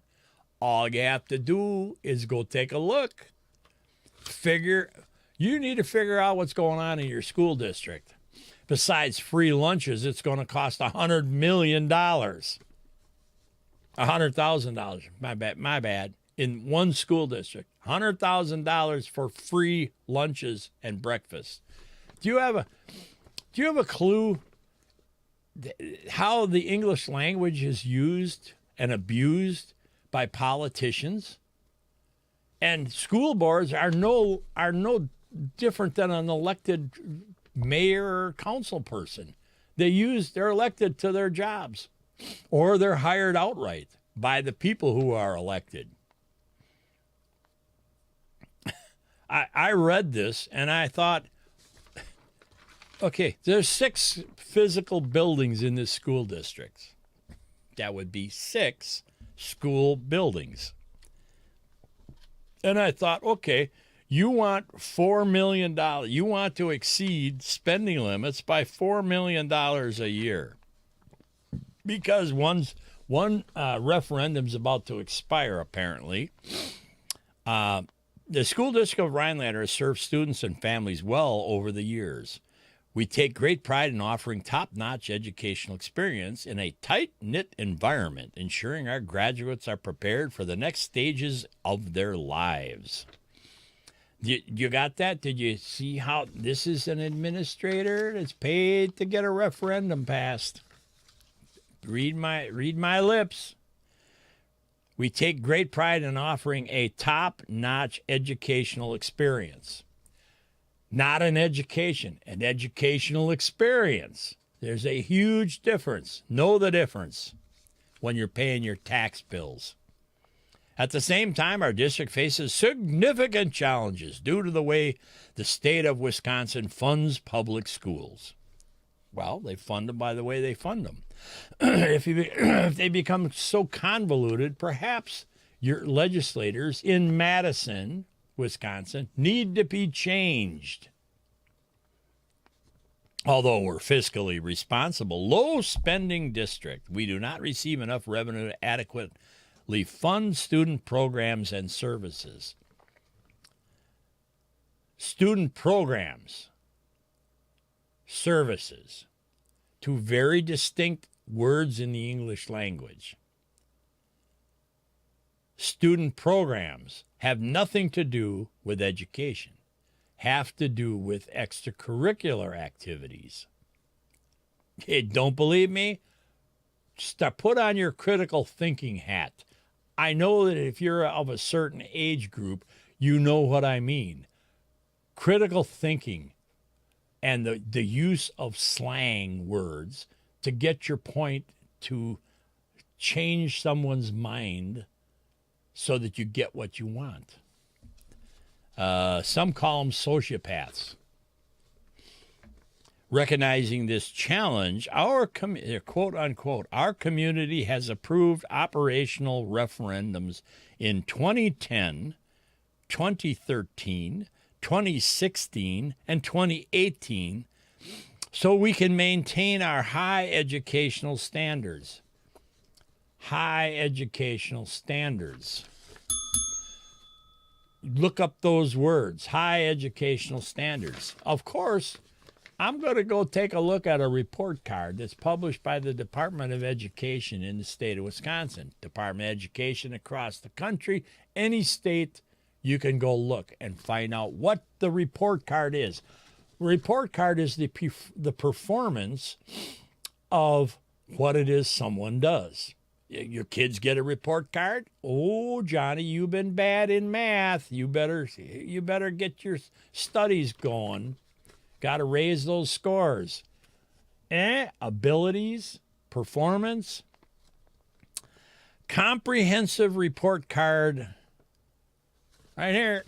All you have to do is go take a look. You need to figure out what's going on in your school district. Besides free lunches, it's going to cost $100 million. $100,000. My bad. In one school district. $100,000 for free lunches and breakfast. Do you have a clue how the English language is used and abused by politicians? And school boards are no different than an elected mayor or council person. They're elected to their jobs, or they're hired outright by the people who are elected. I read this and I thought, okay, there's 6 physical buildings in this school district. That would be 6 school buildings. And I thought, okay, you want $4 million. You want to exceed spending limits by $4 million a year. Because one referendum's about to expire, apparently. The school district of Rhinelander has served students and families well over the years. We take great pride in offering top-notch educational experience in a tight-knit environment, ensuring our graduates are prepared for the next stages of their lives. You got that? Did you see how this is an administrator that's paid to get a referendum passed? Read my lips. We take great pride in offering a top-notch educational experience. Not an education, an educational experience. There's a huge difference. Know the difference when you're paying your tax bills. At the same time, our district faces significant challenges due to the way the state of Wisconsin funds public schools. Well, they fund them by the way they fund them. If they become so convoluted, perhaps your legislators in Madison, Wisconsin, need to be changed. Although we're fiscally responsible, low-spending district, we do not receive enough revenue to adequately fund student programs and services. Student programs, services, two very distinct words in the English language. Student programs have nothing to do with education, have to do with extracurricular activities. Hey, don't believe me? Put on your critical thinking hat. I know that if you're of a certain age group, you know what I mean. Critical thinking and the use of slang words to get your point, to change someone's mind so that you get what you want. Some call them sociopaths. Recognizing this challenge, our quote unquote, our community has approved operational referendums in 2010, 2013, 2016, and 2018 so we can maintain our high educational standards. High educational standards. look up those words, high educational standards. Of course, I'm going to go take a look at a report card that's published by the Department of Education in the state of Wisconsin. Department of Education across the country, any state, you can go look and find out what the report card is. Report card is the performance of what it is someone does. Your kids get a report card. Oh, Johnny, you've been bad in math. You better get your studies going. Got to raise those scores. Abilities, performance. Comprehensive report card. Right here.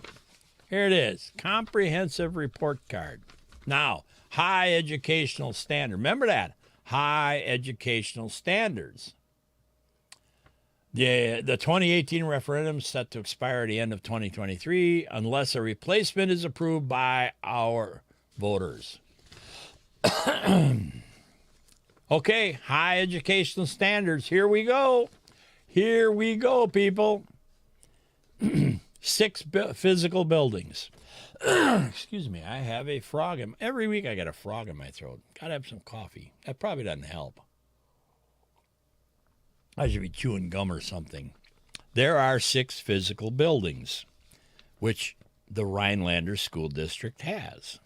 Here it is. Comprehensive report card. Now, high educational standard. Remember that. High educational standards. The 2018 referendum is set to expire at the end of 2023 unless a replacement is approved by our voters. Okay, high educational standards. Here we go. Here we go, people. 6 physical buildings. Excuse me, I have a frog. Every week I got a frog in my throat. Got to have some coffee. That probably doesn't help. I should be chewing gum or something. There are 6 physical buildings, which the Rhinelander School District has.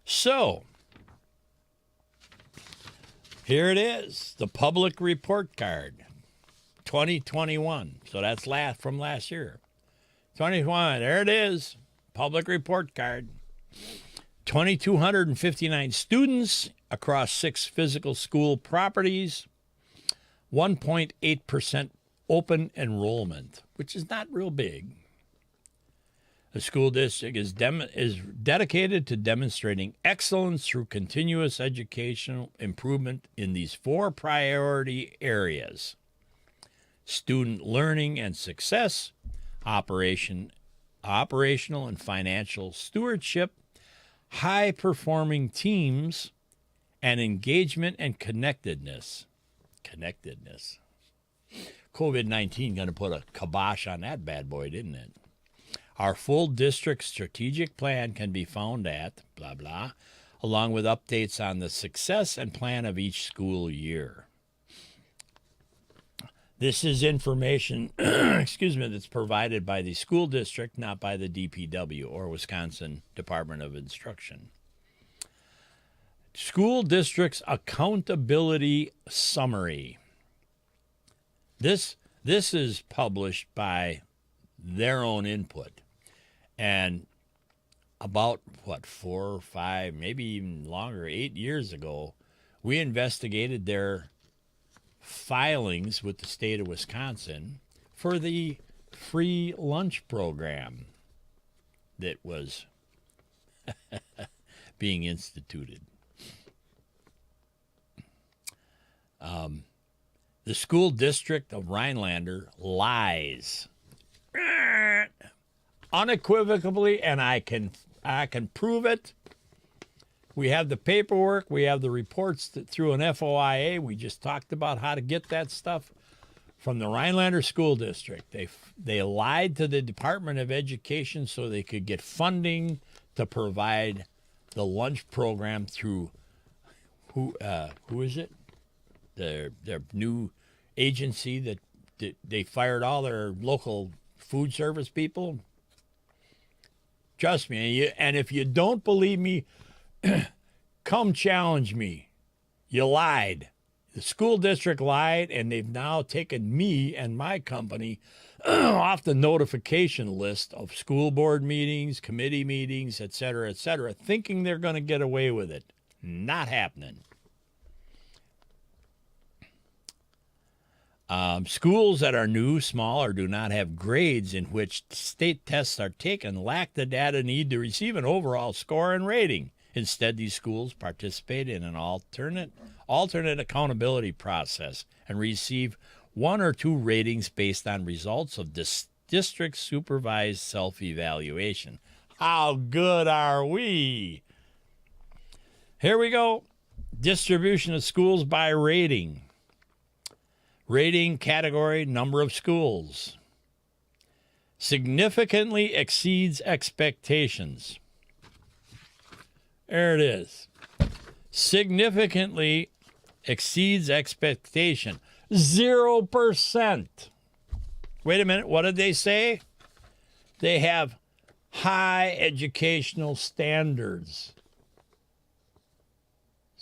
So, here it is, the public report card, 2021. So that's from last year. 21, there it is, public report card. 2,259 students across 6 physical school properties. 1.8% open enrollment, which is not real big. The school district is dedicated to demonstrating excellence through continuous educational improvement in these 4 priority areas: student learning and success, operational and financial stewardship, high-performing teams, and engagement and connectedness. COVID-19 going to put a kibosh on that bad boy, didn't it? Our full district strategic plan can be found at blah, blah, along with updates on the success and plan of each school year. This is information, that's provided by the school district, not by the DPW or Wisconsin Department of Instruction. School District's Accountability Summary. This is published by their own input. And about, 4 or 5, maybe even longer, 8 years ago, we investigated their filings with the state of Wisconsin for the free lunch program that was being instituted. The school district of Rhinelander lies unequivocally, and I can prove it. We have the paperwork. We have the reports through an FOIA. We just talked about how to get that stuff from the Rhinelander School District. They lied to the Department of Education so they could get funding to provide the lunch program through who is it? Their new agency that they fired all their local food service people. Trust me, and if you don't believe me, come challenge me. You lied. The school district lied, and they've now taken me and my company off the notification list of school board meetings, committee meetings, et cetera, thinking they're going to get away with it. Not happening. Schools that are new, small, or do not have grades in which state tests are taken lack the data needed to receive an overall score and rating. Instead, these schools participate in an alternate accountability process and receive 1 or 2 ratings based on results of district supervised self-evaluation. How good are we? Here we go. Distribution of schools by rating. Rating category, number of schools. significantly exceeds expectations. There it is. Significantly exceeds expectation. 0%. Wait a minute. What did they say? They have high educational standards.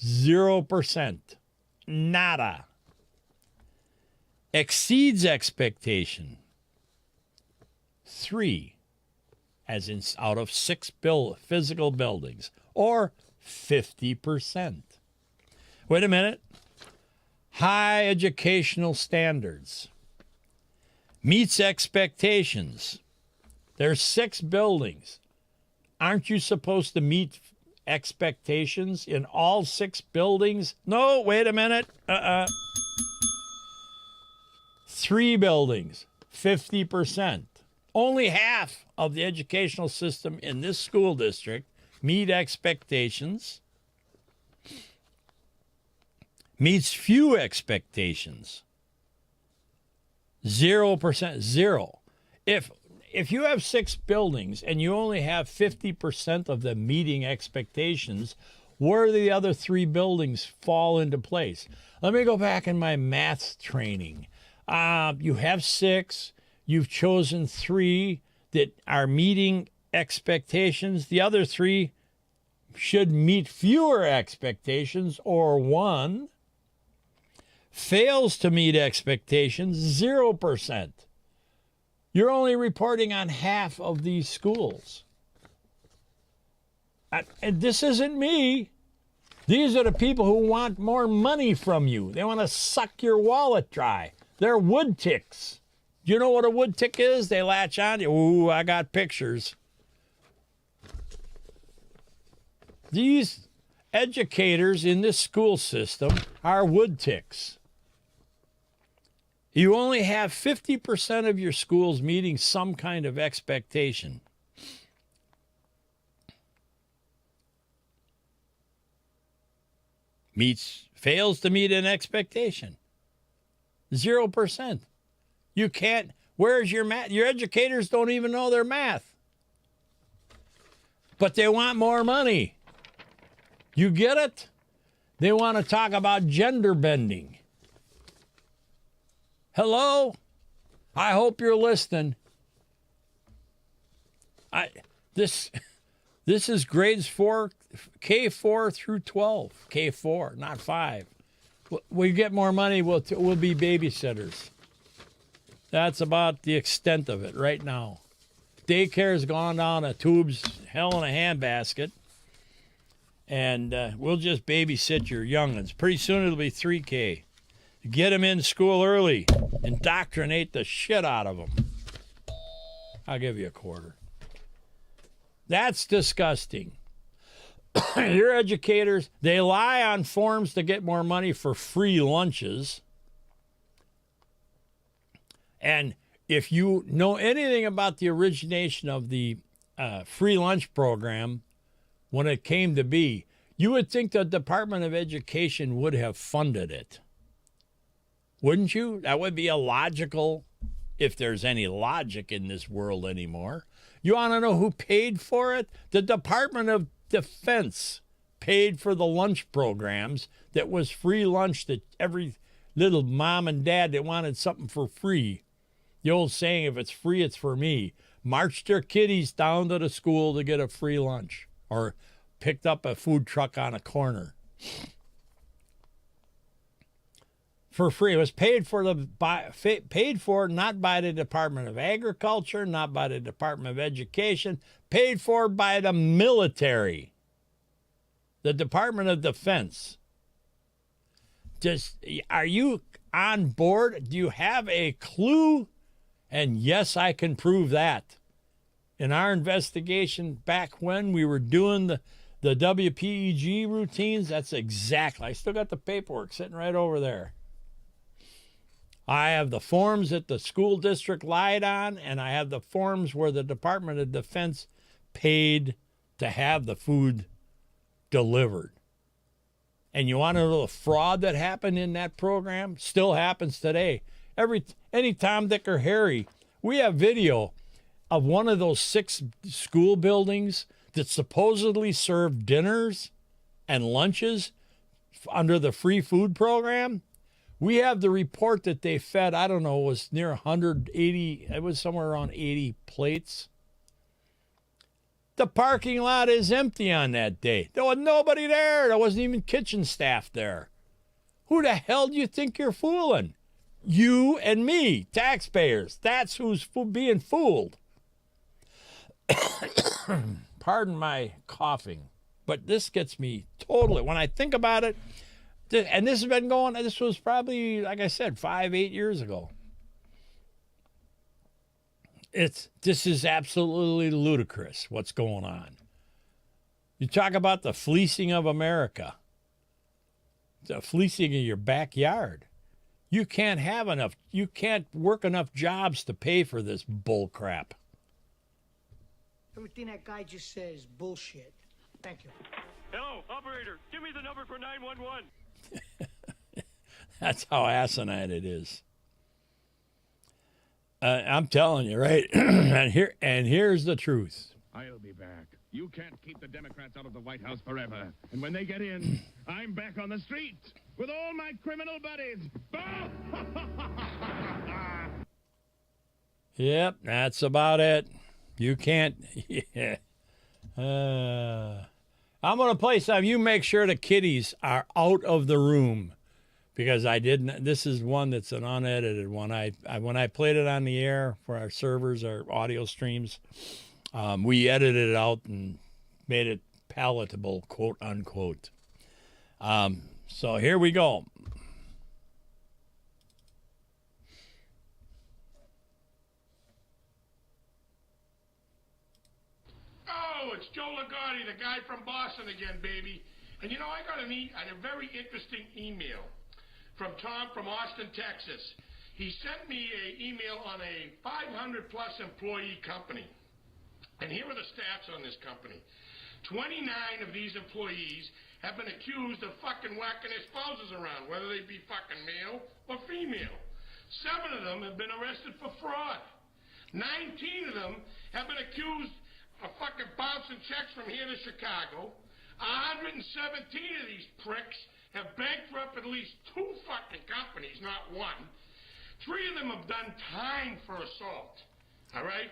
0%. Nada. Exceeds expectation. 3, as in out of 6 physical buildings, or 50%. Wait a minute. High educational standards. Meets expectations. There's 6 buildings. Aren't you supposed to meet expectations in all 6 buildings? No, wait a minute. 3 buildings, 50%. Only half of the educational system in this school district meet expectations. Meets few expectations. 0%. 0. If you have 6 buildings and you only have 50% of them meeting expectations, where do the other 3 buildings fall into place? Let me go back in my math training. You have 6. You've chosen 3 that are meeting expectations. The other 3 should meet fewer expectations, or 1 fails to meet expectations, 0%. You're only reporting on half of these schools. And this isn't me. These are the people who want more money from you. They want to suck your wallet dry. They're wood ticks. Do you know what a wood tick is? They latch on you. Ooh, I got pictures. These educators in this school system are wood ticks. You only have 50% of your schools meeting some kind of expectation. Fails to meet an expectation. 0%. You can't. Where's your math? Your educators don't even know their math. But they want more money. You get it? They want to talk about gender bending. Hello? I hope you're listening. This is grades 4, K4 through 12. K4, not 5. We get more money, we'll be babysitters. That's about the extent of it right now. Daycare's gone down a tubes, hell in a handbasket. And we'll just babysit your young'uns. Pretty soon it'll be 3K. Get them in school early. Indoctrinate the shit out of them. I'll give you a quarter. That's disgusting. Your educators, they lie on forms to get more money for free lunches. And if you know anything about the origination of the free lunch program, when it came to be, you would think the Department of Education would have funded it. Wouldn't you? That would be a logical, if there's any logic in this world anymore. You want to know who paid for it? The Department of Defense paid for the lunch programs that was free lunch that every little mom and dad that wanted something for free. The old saying, if it's free, it's for me. Marched their kiddies down to the school to get a free lunch or picked up a food truck on a corner. For free. It was paid for not by the Department of Agriculture, not by the Department of Education, paid for by the military, the Department of Defense. Are you on board? Do you have a clue? And yes, I can prove that. In our investigation back when we were doing the WPEG routines, that's exactly. I still got the paperwork sitting right over there. I have the forms that the school district lied on, and I have the forms where the Department of Defense paid to have the food delivered. And you want to know the fraud that happened in that program? Still happens today. Any Tom, Dick, or Harry, we have video. of one of those 6 school buildings that supposedly serve dinners and lunches under the free food program? We have the report that they fed, I don't know, it was near 180, it was somewhere around 80 plates. The parking lot is empty on that day. There was nobody there. There wasn't even kitchen staff there. Who the hell do you think you're fooling? You and me, taxpayers. That's who's being fooled. Pardon my coughing, but this gets me totally, when I think about it, and this has been going, this was probably, like I said, 5-8 years ago. This is absolutely ludicrous what's going on. You talk about the fleecing of America, the fleecing of your backyard. You can't work enough jobs to pay for this bull crap. Everything that guy just says is bullshit. Thank you. Hello, operator. Give me the number for 911. That's how asinine it is. I'm telling you, right? and here's the truth. I'll be back. You can't keep the Democrats out of the White House forever. And when they get in, I'm back on the street with all my criminal buddies. Yep, that's about it. You can't. Yeah. I'm going to play some. You make sure the kiddies are out of the room, because I didn't. This is one that's an unedited one. When I played it on the air for our servers, our audio streams, we edited it out and made it palatable, quote unquote. So here we go. Oh, it's Joe Ligotti, the guy from Boston again, baby. And you know, I got a very interesting email from Tom from Austin, Texas. He sent me an email on a 500-plus employee company. And here are the stats on this company. 29 of these employees have been accused of fucking whacking their spouses around, whether they be fucking male or female. 7 of them have been arrested for fraud. 19 of them have been accused of fucking bouncing checks from here to Chicago. 117 of these pricks have bankrupted at least 2 fucking companies, not 1. 3 of them have done time for assault. All right?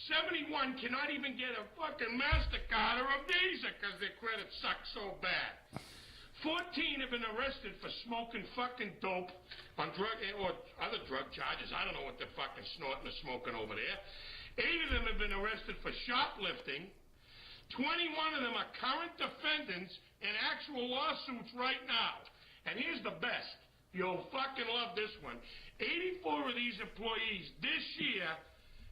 71 cannot even get a fucking MasterCard or a Visa because their credit sucks so bad. 14 have been arrested for smoking fucking dope on drug or other drug charges. I don't know what they're fucking snorting or smoking over there. 8 of them have been arrested for shoplifting. 21 of them are current defendants in actual lawsuits right now. And here's the best. You'll fucking love this one. 84 of these employees this year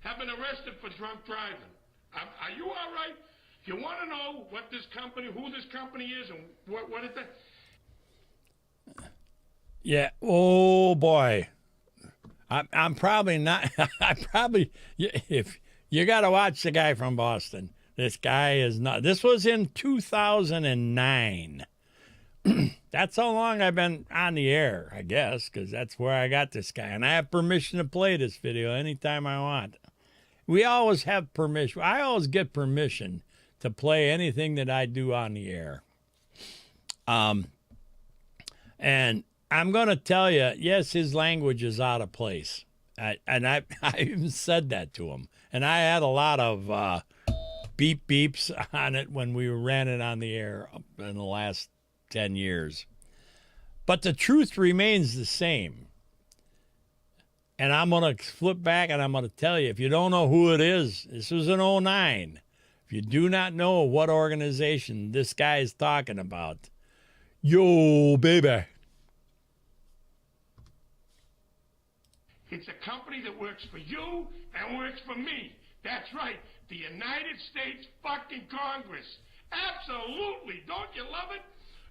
have been arrested for drunk driving. Are you all right? If you want to know what this company, who this company is, and what it does. Yeah. Oh boy. I'm probably not. If you got to watch the guy from Boston. This guy is not. This was in 2009. That's how long I've been on the air, I guess, because that's where I got this guy. And I have permission to play this video anytime I want. We always have permission. I always get permission to play anything that I do on the air. And I'm going to tell you, yes, his language is out of place. I even said that to him. And I had a lot of beep beeps on it when we ran it on the air in the last 10 years. But the truth remains the same. And I'm going to flip back and I'm going to tell you, if you don't know who it is, this was in 2009. If you do not know what organization this guy is talking about, yo, baby. It's a company that works for you and works for me. That's right. The United States fucking Congress. Absolutely. Don't you love it?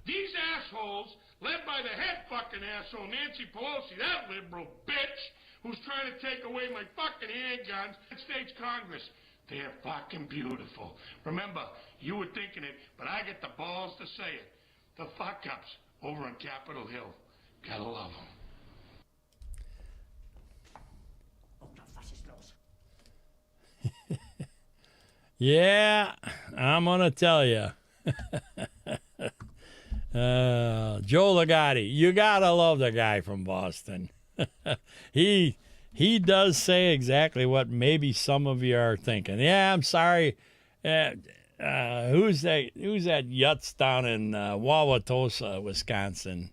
These assholes, led by the head fucking asshole, Nancy Pelosi, that liberal bitch, who's trying to take away my fucking handguns, United States Congress. They're fucking beautiful. Remember, you were thinking it, but I get the balls to say it. The fuck-ups over on Capitol Hill. Gotta love them. Yeah, I'm going to tell you. Joe Ligotti, you got to love the guy from Boston. He does say exactly what maybe some of you are thinking. Yeah, I'm sorry. Who's that Yutz down in Wauwatosa, Wisconsin?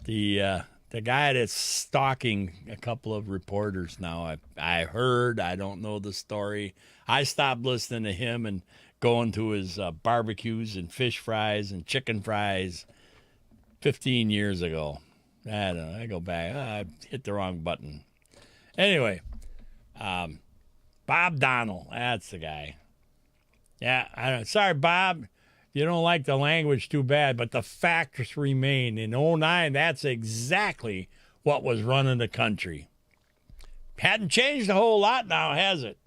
The guy that's stalking a couple of reporters now. I heard. I don't know the story. I stopped listening to him and going to his barbecues and fish fries and chicken fries 15 years ago. I don't know. I go back. I hit the wrong button. Anyway, Bob Donnell. That's the guy. Yeah, sorry, Bob. You don't like the language, too bad, but the facts remain. In 2009, that's exactly what was running the country. Hadn't changed a whole lot now, has it?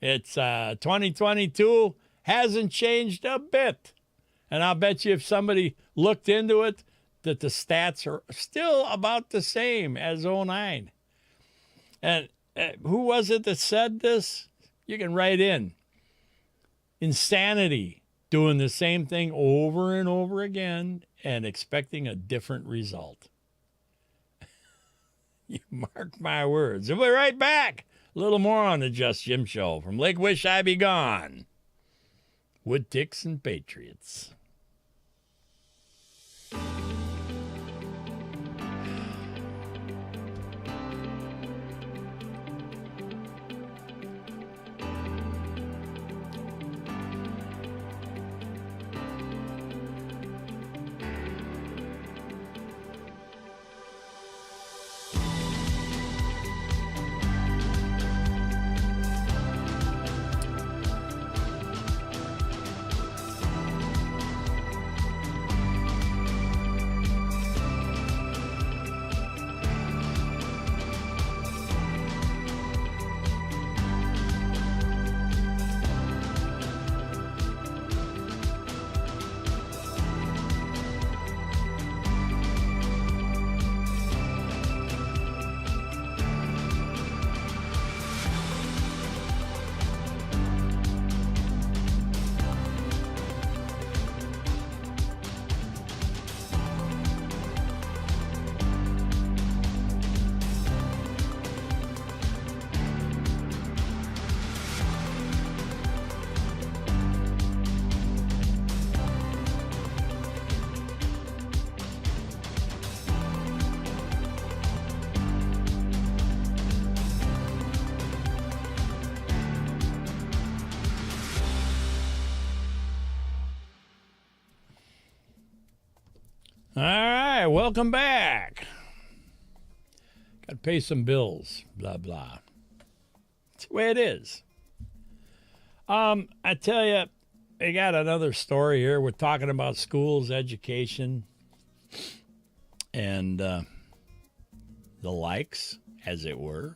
It's 2022, hasn't changed a bit. And I'll bet you if somebody looked into it, that the stats are still about the same as 2009. And who was it that said this? You can write in. Insanity. Doing the same thing over and over again and expecting a different result. You mark my words. We'll be right back. A little more on the Just Jim Show from Lake Wish I Be Gone. Wood Ticks and Patriots. All right, welcome back. Got to pay some bills, blah, blah. It's the way it is. I tell you, I got another story here. We're talking about schools, education, and the likes, as it were,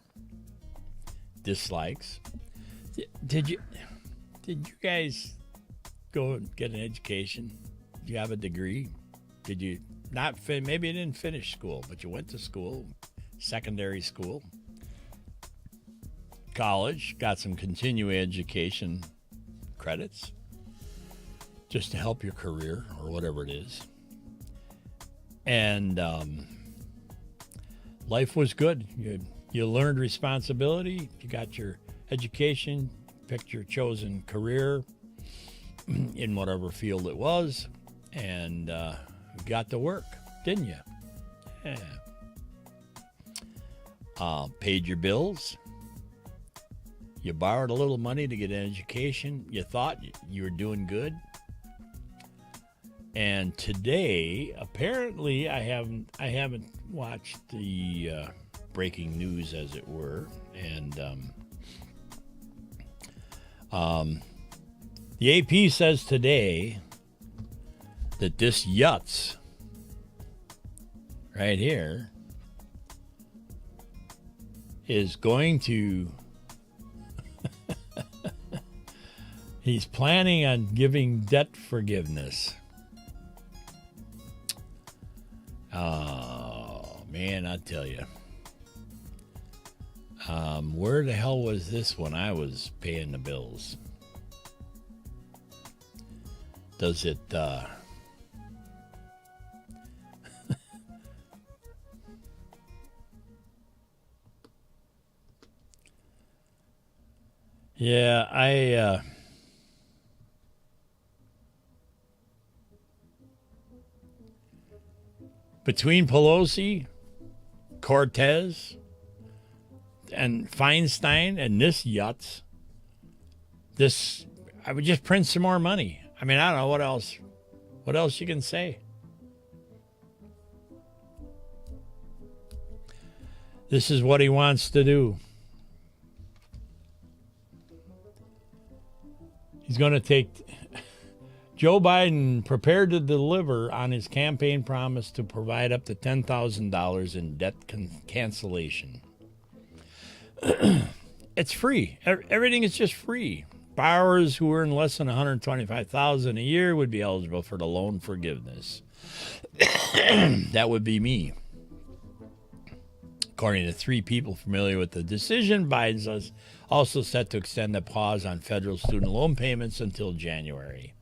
dislikes. Did you guys go and get an education? Did you have a degree? Did you not maybe you didn't finish school, but you went to school, secondary school, college, got some continuing education credits just to help your career or whatever it is. And life was good. You learned responsibility. You got your education, picked your chosen career in whatever field it was, and got to work, didn't you? Yeah. Paid your bills. You borrowed a little money to get an education. You thought you were doing good. And today, apparently, I haven't watched the breaking news, as it were, and the AP says today that this Yutz right here is going to he's planning on giving debt forgiveness. Oh, man, I tell you. Where the hell was this when I was paying the bills? does it yeah, I between Pelosi, Cortez, and Feinstein and this Yutz, I would just print some more money. I mean, I don't know what else you can say. This is what he wants to do. He's going to take Joe Biden prepared to deliver on his campaign promise to provide up to $10,000 in debt cancellation. It's free. Everything is just free. Borrowers who earn less than $125,000 a year would be eligible for the loan forgiveness. That would be me. According to 3 people familiar with the decision, Biden's also set to extend the pause on federal student loan payments until January.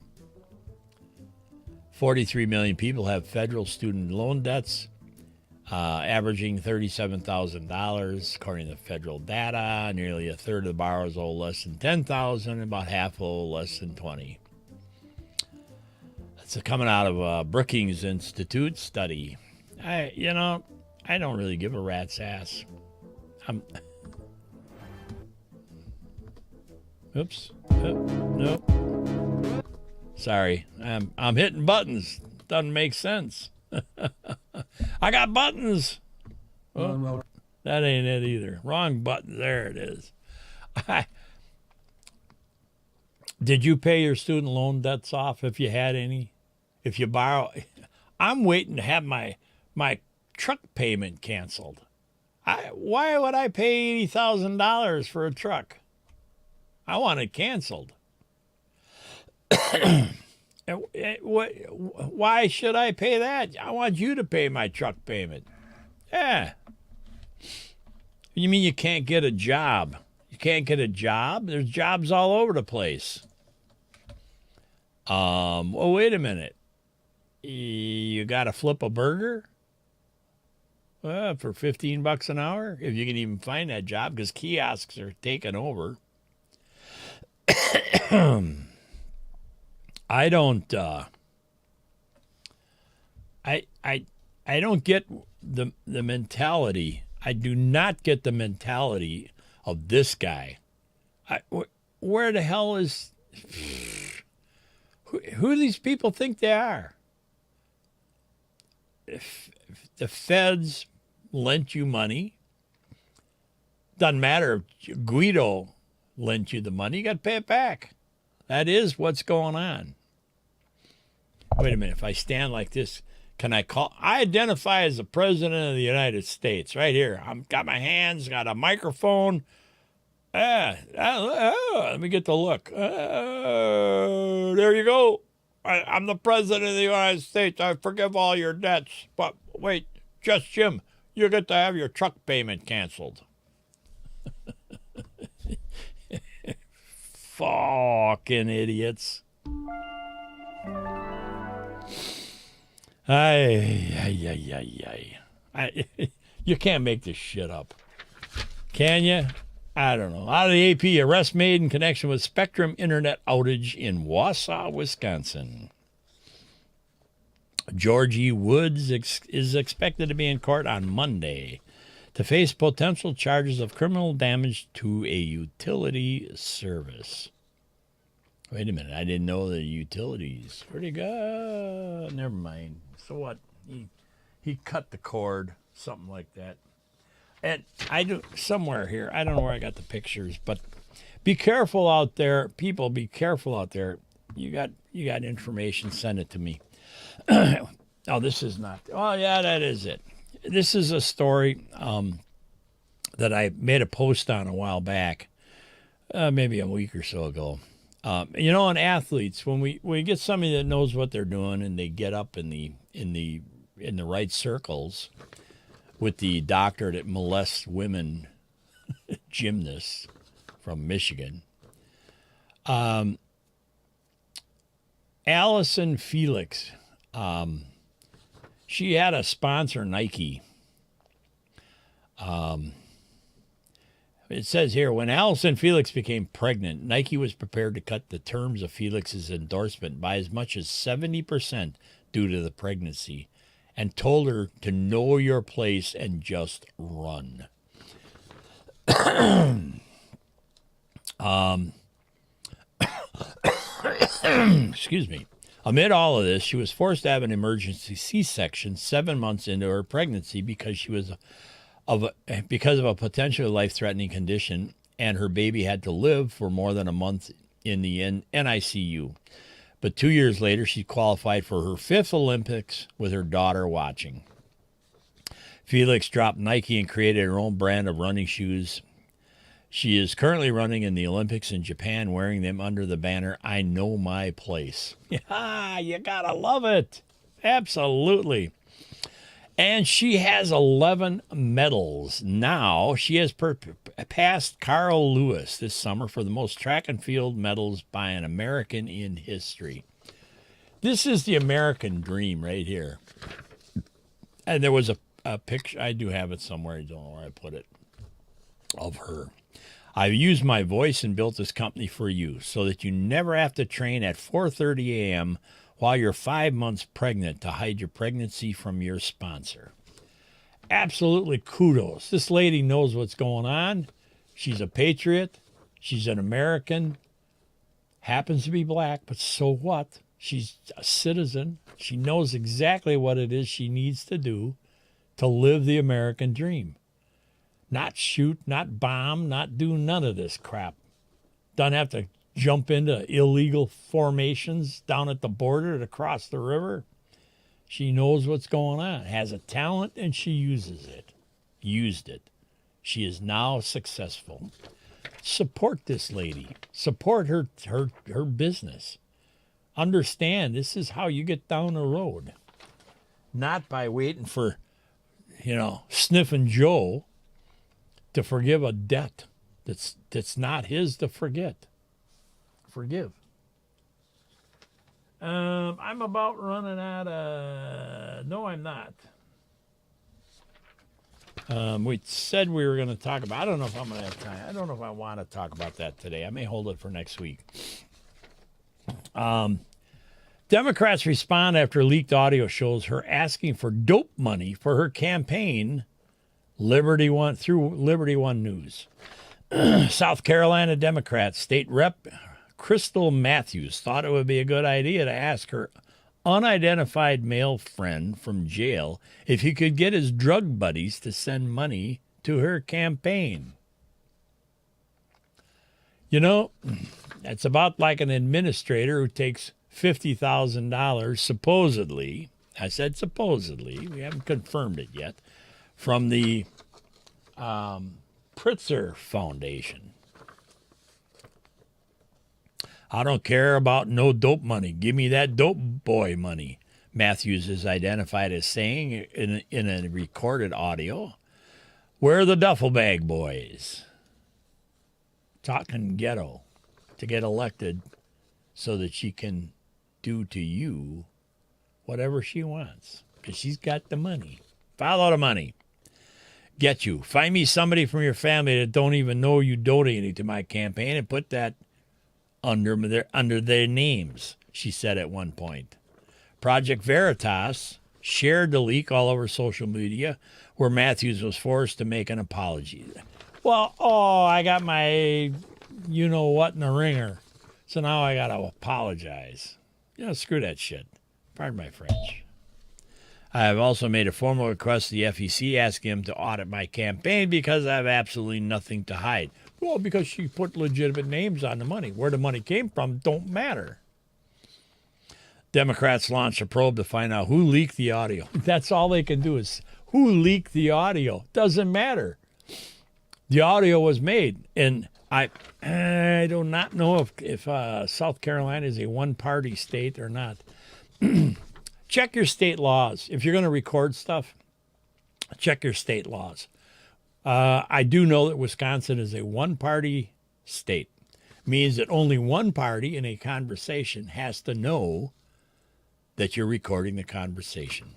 43 million people have federal student loan debts, averaging $37,000, according to federal data. Nearly a third of the borrowers owe less than $10,000, and about half owe less than $20,000. That's coming out of a Brookings Institute study. I don't really give a rat's ass. Oops. Nope. Sorry. I'm hitting buttons. Doesn't make sense. I got buttons. Oh, that ain't it either. Wrong button. There it is. Did you pay your student loan debts off if you had any? If you borrow, I'm waiting to have my truck payment canceled. Why would I pay $80,000 for a truck? I want it canceled. Why should I pay that? I want you to pay my truck payment. Yeah. You mean you can't get a job? You can't get a job? There's jobs all over the place. Well, wait a minute. You got to flip a burger? For $15 an hour? If you can even find that job, because kiosks are taking over. I don't I don't get the mentality. I do not get the mentality of this guy. Where the hell is who do these people think they are? If the feds lent you money, doesn't matter if Guido lent you the money, you got to pay it back. That is what's going on. Wait a minute. If I stand like this, can I call? I identify as the President of the United States right here. I've got my hands, got a microphone. Let me get the look. There you go. I'm the President of the United States. I forgive all your debts. But wait, just Jim, you get to have your truck payment canceled. Fucking idiots. You can't make this shit up. Can you? I don't know. Out of the AP, arrest made in connection with Spectrum internet outage in Wausau, Wisconsin. Georgie Woods is expected to be in court on Monday to face potential charges of criminal damage to a utility service. Wait a minute. I didn't know the utilities. Where'd he go? Never mind. So what? He cut the cord, something like that. And I do somewhere here. I don't know where I got the pictures, but be careful out there, people. Be careful out there. You got information. Send it to me. Oh, this is not. Oh, yeah, that is it. This is a story that I made a post on a while back, maybe a week or so ago. In athletes, when we get somebody that knows what they're doing and they get up in the right circles with the doctor that molests women gymnasts from Michigan, Allison Felix, she had a sponsor, Nike. It says here, when Allison Felix became pregnant, Nike was prepared to cut the terms of Felix's endorsement by as much as 70% due to the pregnancy, and told her to know your place and just run. Excuse me. Amid all of this, she was forced to have an emergency C-section 7 months into her pregnancy because of a potentially life-threatening condition, and her baby had to live for more than a month in the NICU. But 2 years later, she qualified for her 5th Olympics with her daughter watching. Felix dropped Nike and created her own brand of running shoes. She is currently running in the Olympics in Japan, wearing them under the banner, "I Know My Place." Yeah, you gotta love it. Absolutely. And she has 11 medals. Now, she has passed Carl Lewis this summer for the most track and field medals by an American in history. This is the American dream right here. And there was a picture, I do have it somewhere, I don't know where I put it, of her. "I've used my voice and built this company for you so that you never have to train at 4:30 a.m. while you're 5 months pregnant to hide your pregnancy from your sponsor." Absolutely kudos. This lady knows what's going on. She's a patriot. She's an American. Happens to be black, but so what? She's a citizen. She knows exactly what it is she needs to do to live the American dream. Not shoot, not bomb, not do none of this crap. Doesn't have to jump into illegal formations down at the border to cross the river. She knows what's going on, has a talent, and she uses it. Used it. She is now successful. Support this lady. Support her business. Understand this is how you get down the road. Not by waiting for, Sniffing Joe to forgive a debt that's not his to forget. Forgive. I'm about running out of... No, I'm not. We said we were going to talk about... I don't know if I'm going to have time. I don't know if I want to talk about that today. I may hold it for next week. Democrats respond after leaked audio shows her asking for dope money for her campaign through Liberty One News. South Carolina Democrat State Rep Crystal Matthews thought it would be a good idea to ask her unidentified male friend from jail if he could get his drug buddies to send money to her campaign. It's about like an administrator who takes $50,000 supposedly. I said supposedly. We haven't confirmed it yet. From the Pritzker Foundation. "I don't care about no dope money. Give me that dope boy money," Matthews is identified as saying in a recorded audio. "Where are the duffel bag boys?" Talking ghetto to get elected so that she can do to you whatever she wants because she's got the money. Follow the money. Get you. Find me somebody from your family that don't even know you donated to my campaign and put that under their names, she said at one point. Project Veritas shared the leak all over social media where Matthews was forced to make an apology. Well, I got my you-know-what in the ringer, so now I got to apologize. Screw that shit. Pardon my French. I have also made a formal request to the FEC asking him to audit my campaign because I have absolutely nothing to hide. Well, because she put legitimate names on the money. Where the money came from don't matter. Democrats launched a probe to find out who leaked the audio. That's all they can do is who leaked the audio. Doesn't matter. The audio was made. And I do not know if South Carolina is a one-party state or not. Check your state laws. If you're going to record stuff, check your state laws. I do know that Wisconsin is a one-party state. Means that only one party in a conversation has to know that you're recording the conversation.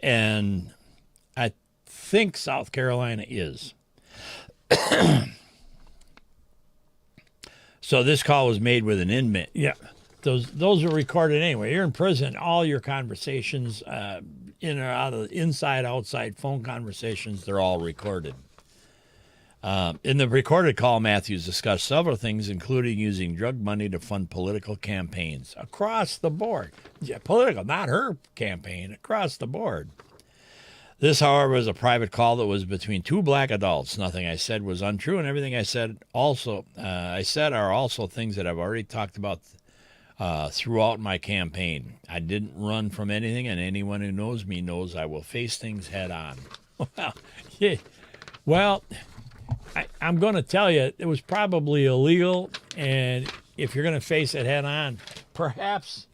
And I think South Carolina is. So this call was made with an inmate. Yeah, those are recorded anyway. You're in prison. All your conversations, in or out of inside, outside phone conversations, they're all recorded. In the recorded call, Matthews discussed several things, including using drug money to fund political campaigns across the board. Yeah, political, not her campaign, across the board. This, however, was a private call that was between two black adults. Nothing I said was untrue, and everything I said are also things that I've already talked about throughout my campaign. I didn't run from anything, and anyone who knows me knows I will face things head on. Well, yeah. Well, I'm going to tell you, it was probably illegal, and if you're going to face it head on, perhaps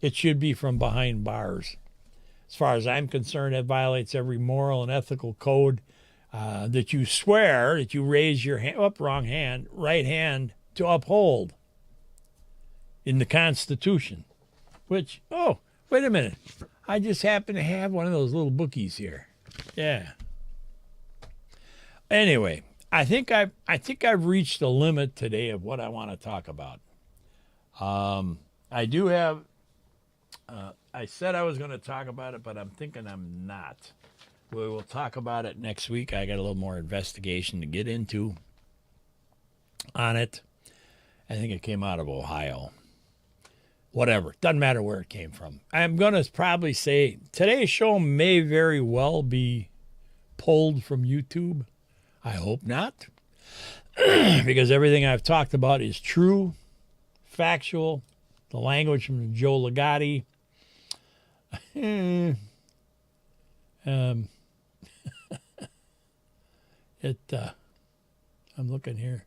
it should be from behind bars. As far as I'm concerned, it violates every moral and ethical code that you swear, that you raise your right hand to uphold in the Constitution. Which, oh, wait a minute. I just happen to have one of those little bookies here. Yeah. Anyway, I think I've reached the limit today of what I want to talk about. I do have. I said I was going to talk about it, but I'm thinking I'm not. We will talk about it next week. I got a little more investigation to get into on it. I think it came out of Ohio. Whatever. Doesn't matter where it came from. I'm going to probably say today's show may very well be pulled from YouTube. I hope not. Because everything I've talked about is true, factual. The language from Joe Ligotti. I'm looking here.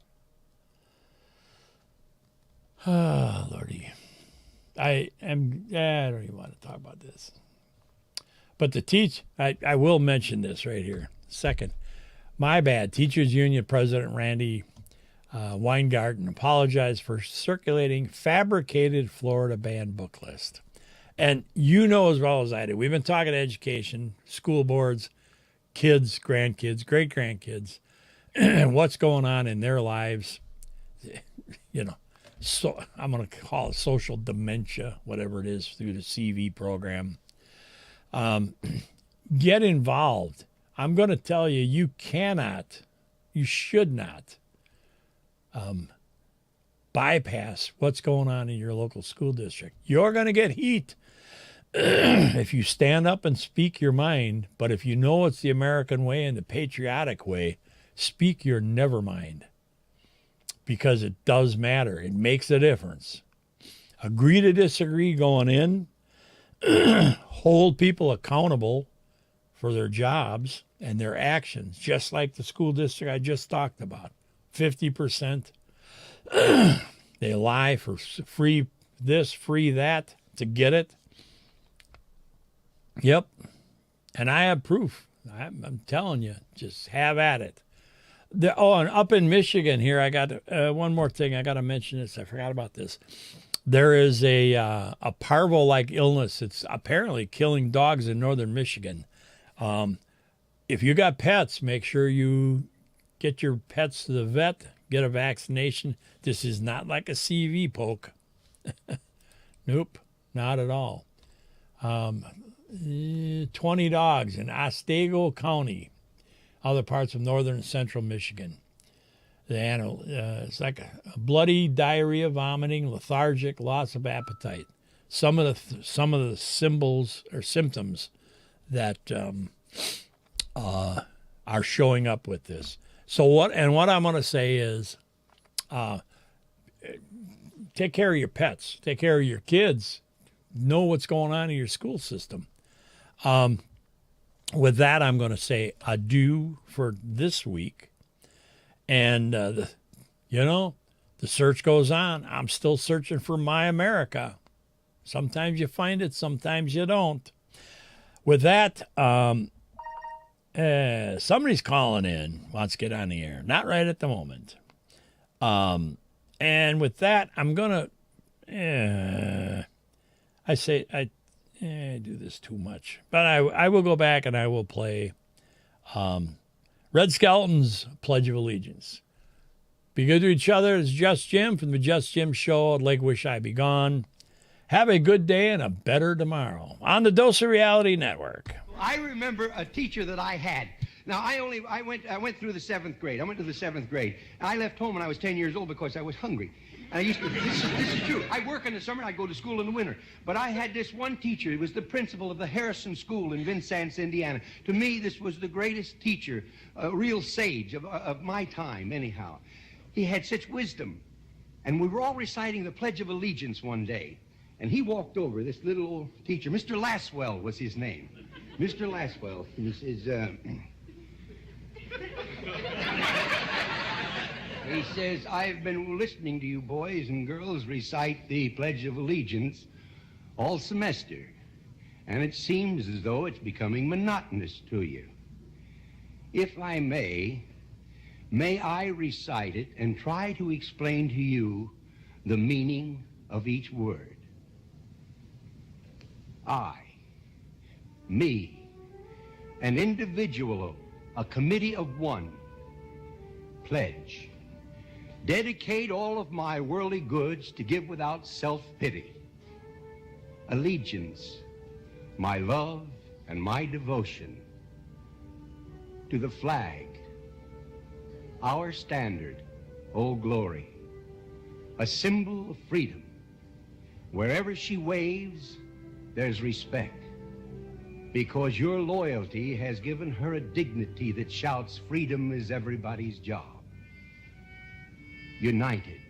Ah, Lordy. I don't even want to talk about this. But I will mention this right here. Second, my bad. Teachers Union President Randy Weingarten apologized for circulating fabricated Florida banned book list. And you know as well as I do, we've been talking education, school boards, kids, grandkids, great-grandkids, what's going on in their lives. You know, so I'm going to call it social dementia, whatever it is, through the CV program. Get involved. I'm going to tell you, you should not bypass what's going on in your local school district. You're going to get heat if you stand up and speak your mind, but if you know it's the American way and the patriotic way, speak your never mind. Because it does matter. It makes a difference. Agree to disagree going in. Hold people accountable for their jobs and their actions, just like the school district I just talked about. 50%. They lie for free this, free that to get it. Yep. And I have proof. I'm telling you, just have at it. And up in Michigan here, I got one more thing. I got to mention this. I forgot about this. There is a parvo-like illness. It's apparently killing dogs in northern Michigan. If you got pets, make sure you get your pets to the vet, get a vaccination. This is not like a CV poke. Nope, not at all. 20 dogs in Otsego County, other parts of northern and central Michigan. The animal, it's like a bloody diarrhea, vomiting, lethargic, loss of appetite. Some of the symbols or symptoms that are showing up with this. So what I'm going to say is, take care of your pets, take care of your kids, know what's going on in your school system. With that, I'm going to say adieu for this week. And, the search goes on. I'm still searching for my America. Sometimes you find it, sometimes you don't. With that, somebody's calling in, wants to get on the air. Not right at the moment. And with that, I'm going to... I do this too much. But I will go back and I will play Red Skelton's Pledge of Allegiance. Be good to each other. It's Just Jim from the Just Jim Show at Lake Wish I Be Gone. Have a good day and a better tomorrow on the Dose of Reality Network. I remember a teacher that I had. Now, I went through the 7th grade. I went to the 7th grade. And I left home when I was 10 years old because I was hungry. And I used to, this is true. I work in the summer and I go to school in the winter. But I had this one teacher. He was the principal of the Harrison School in Vincennes, Indiana. To me, this was the greatest teacher, a real sage of my time, anyhow. He had such wisdom. And we were all reciting the Pledge of Allegiance one day. And he walked over, this little old teacher. Mr. Laswell was his name. Mr. Laswell. He says, he says, I've been listening to you boys and girls recite the Pledge of Allegiance all semester. And it seems as though it's becoming monotonous to you. If I may I recite it and try to explain to you the meaning of each word. I, me, an individual, a committee of one, pledge, dedicate all of my worldly goods to give without self-pity, allegiance, my love and my devotion to the flag, our standard, Old Glory, a symbol of freedom. Wherever she waves, there's respect, because your loyalty has given her a dignity that shouts freedom is everybody's job. United.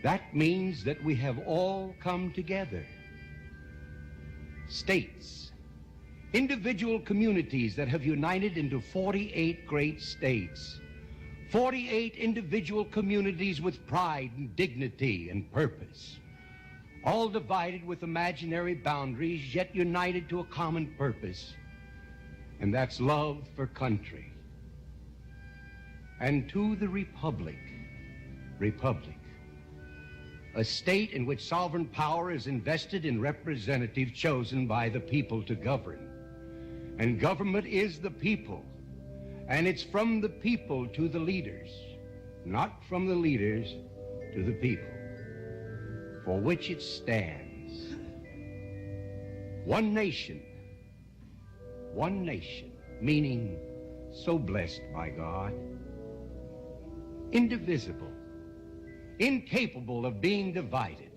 That means that we have all come together. States, individual communities that have united into 48 great states. 48 individual communities with pride and dignity and purpose. All divided with imaginary boundaries, yet united to a common purpose, and that's love for country. And to the republic, a state in which sovereign power is invested in representatives chosen by the people to govern. And government is the people, and it's from the people to the leaders, not from the leaders to the people, for which it stands. One nation, meaning so blessed by God, indivisible, incapable of being divided,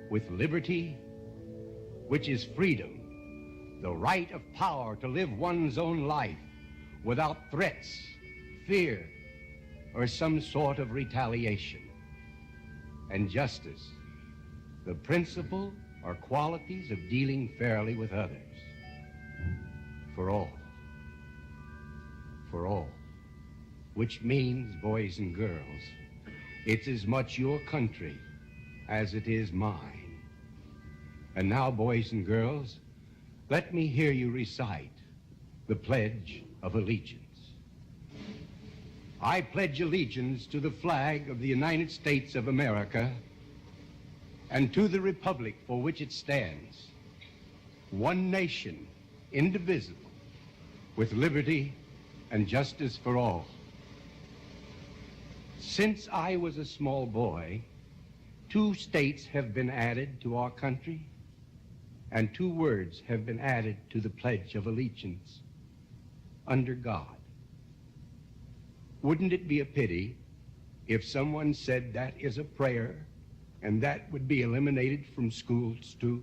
with liberty, which is freedom, the right of power to live one's own life without threats, fear, or some sort of retaliation. And justice, the principle or qualities of dealing fairly with others. For all, which means, boys and girls, it's as much your country as it is mine. And now, boys and girls, let me hear you recite the Pledge of Allegiance. I pledge allegiance to the flag of the United States of America and to the republic for which it stands, one nation, indivisible, with liberty and justice for all. Since I was a small boy, 2 states have been added to our country, and 2 words have been added to the Pledge of Allegiance: under God. Wouldn't it be a pity if someone said that is a prayer and that would be eliminated from schools too?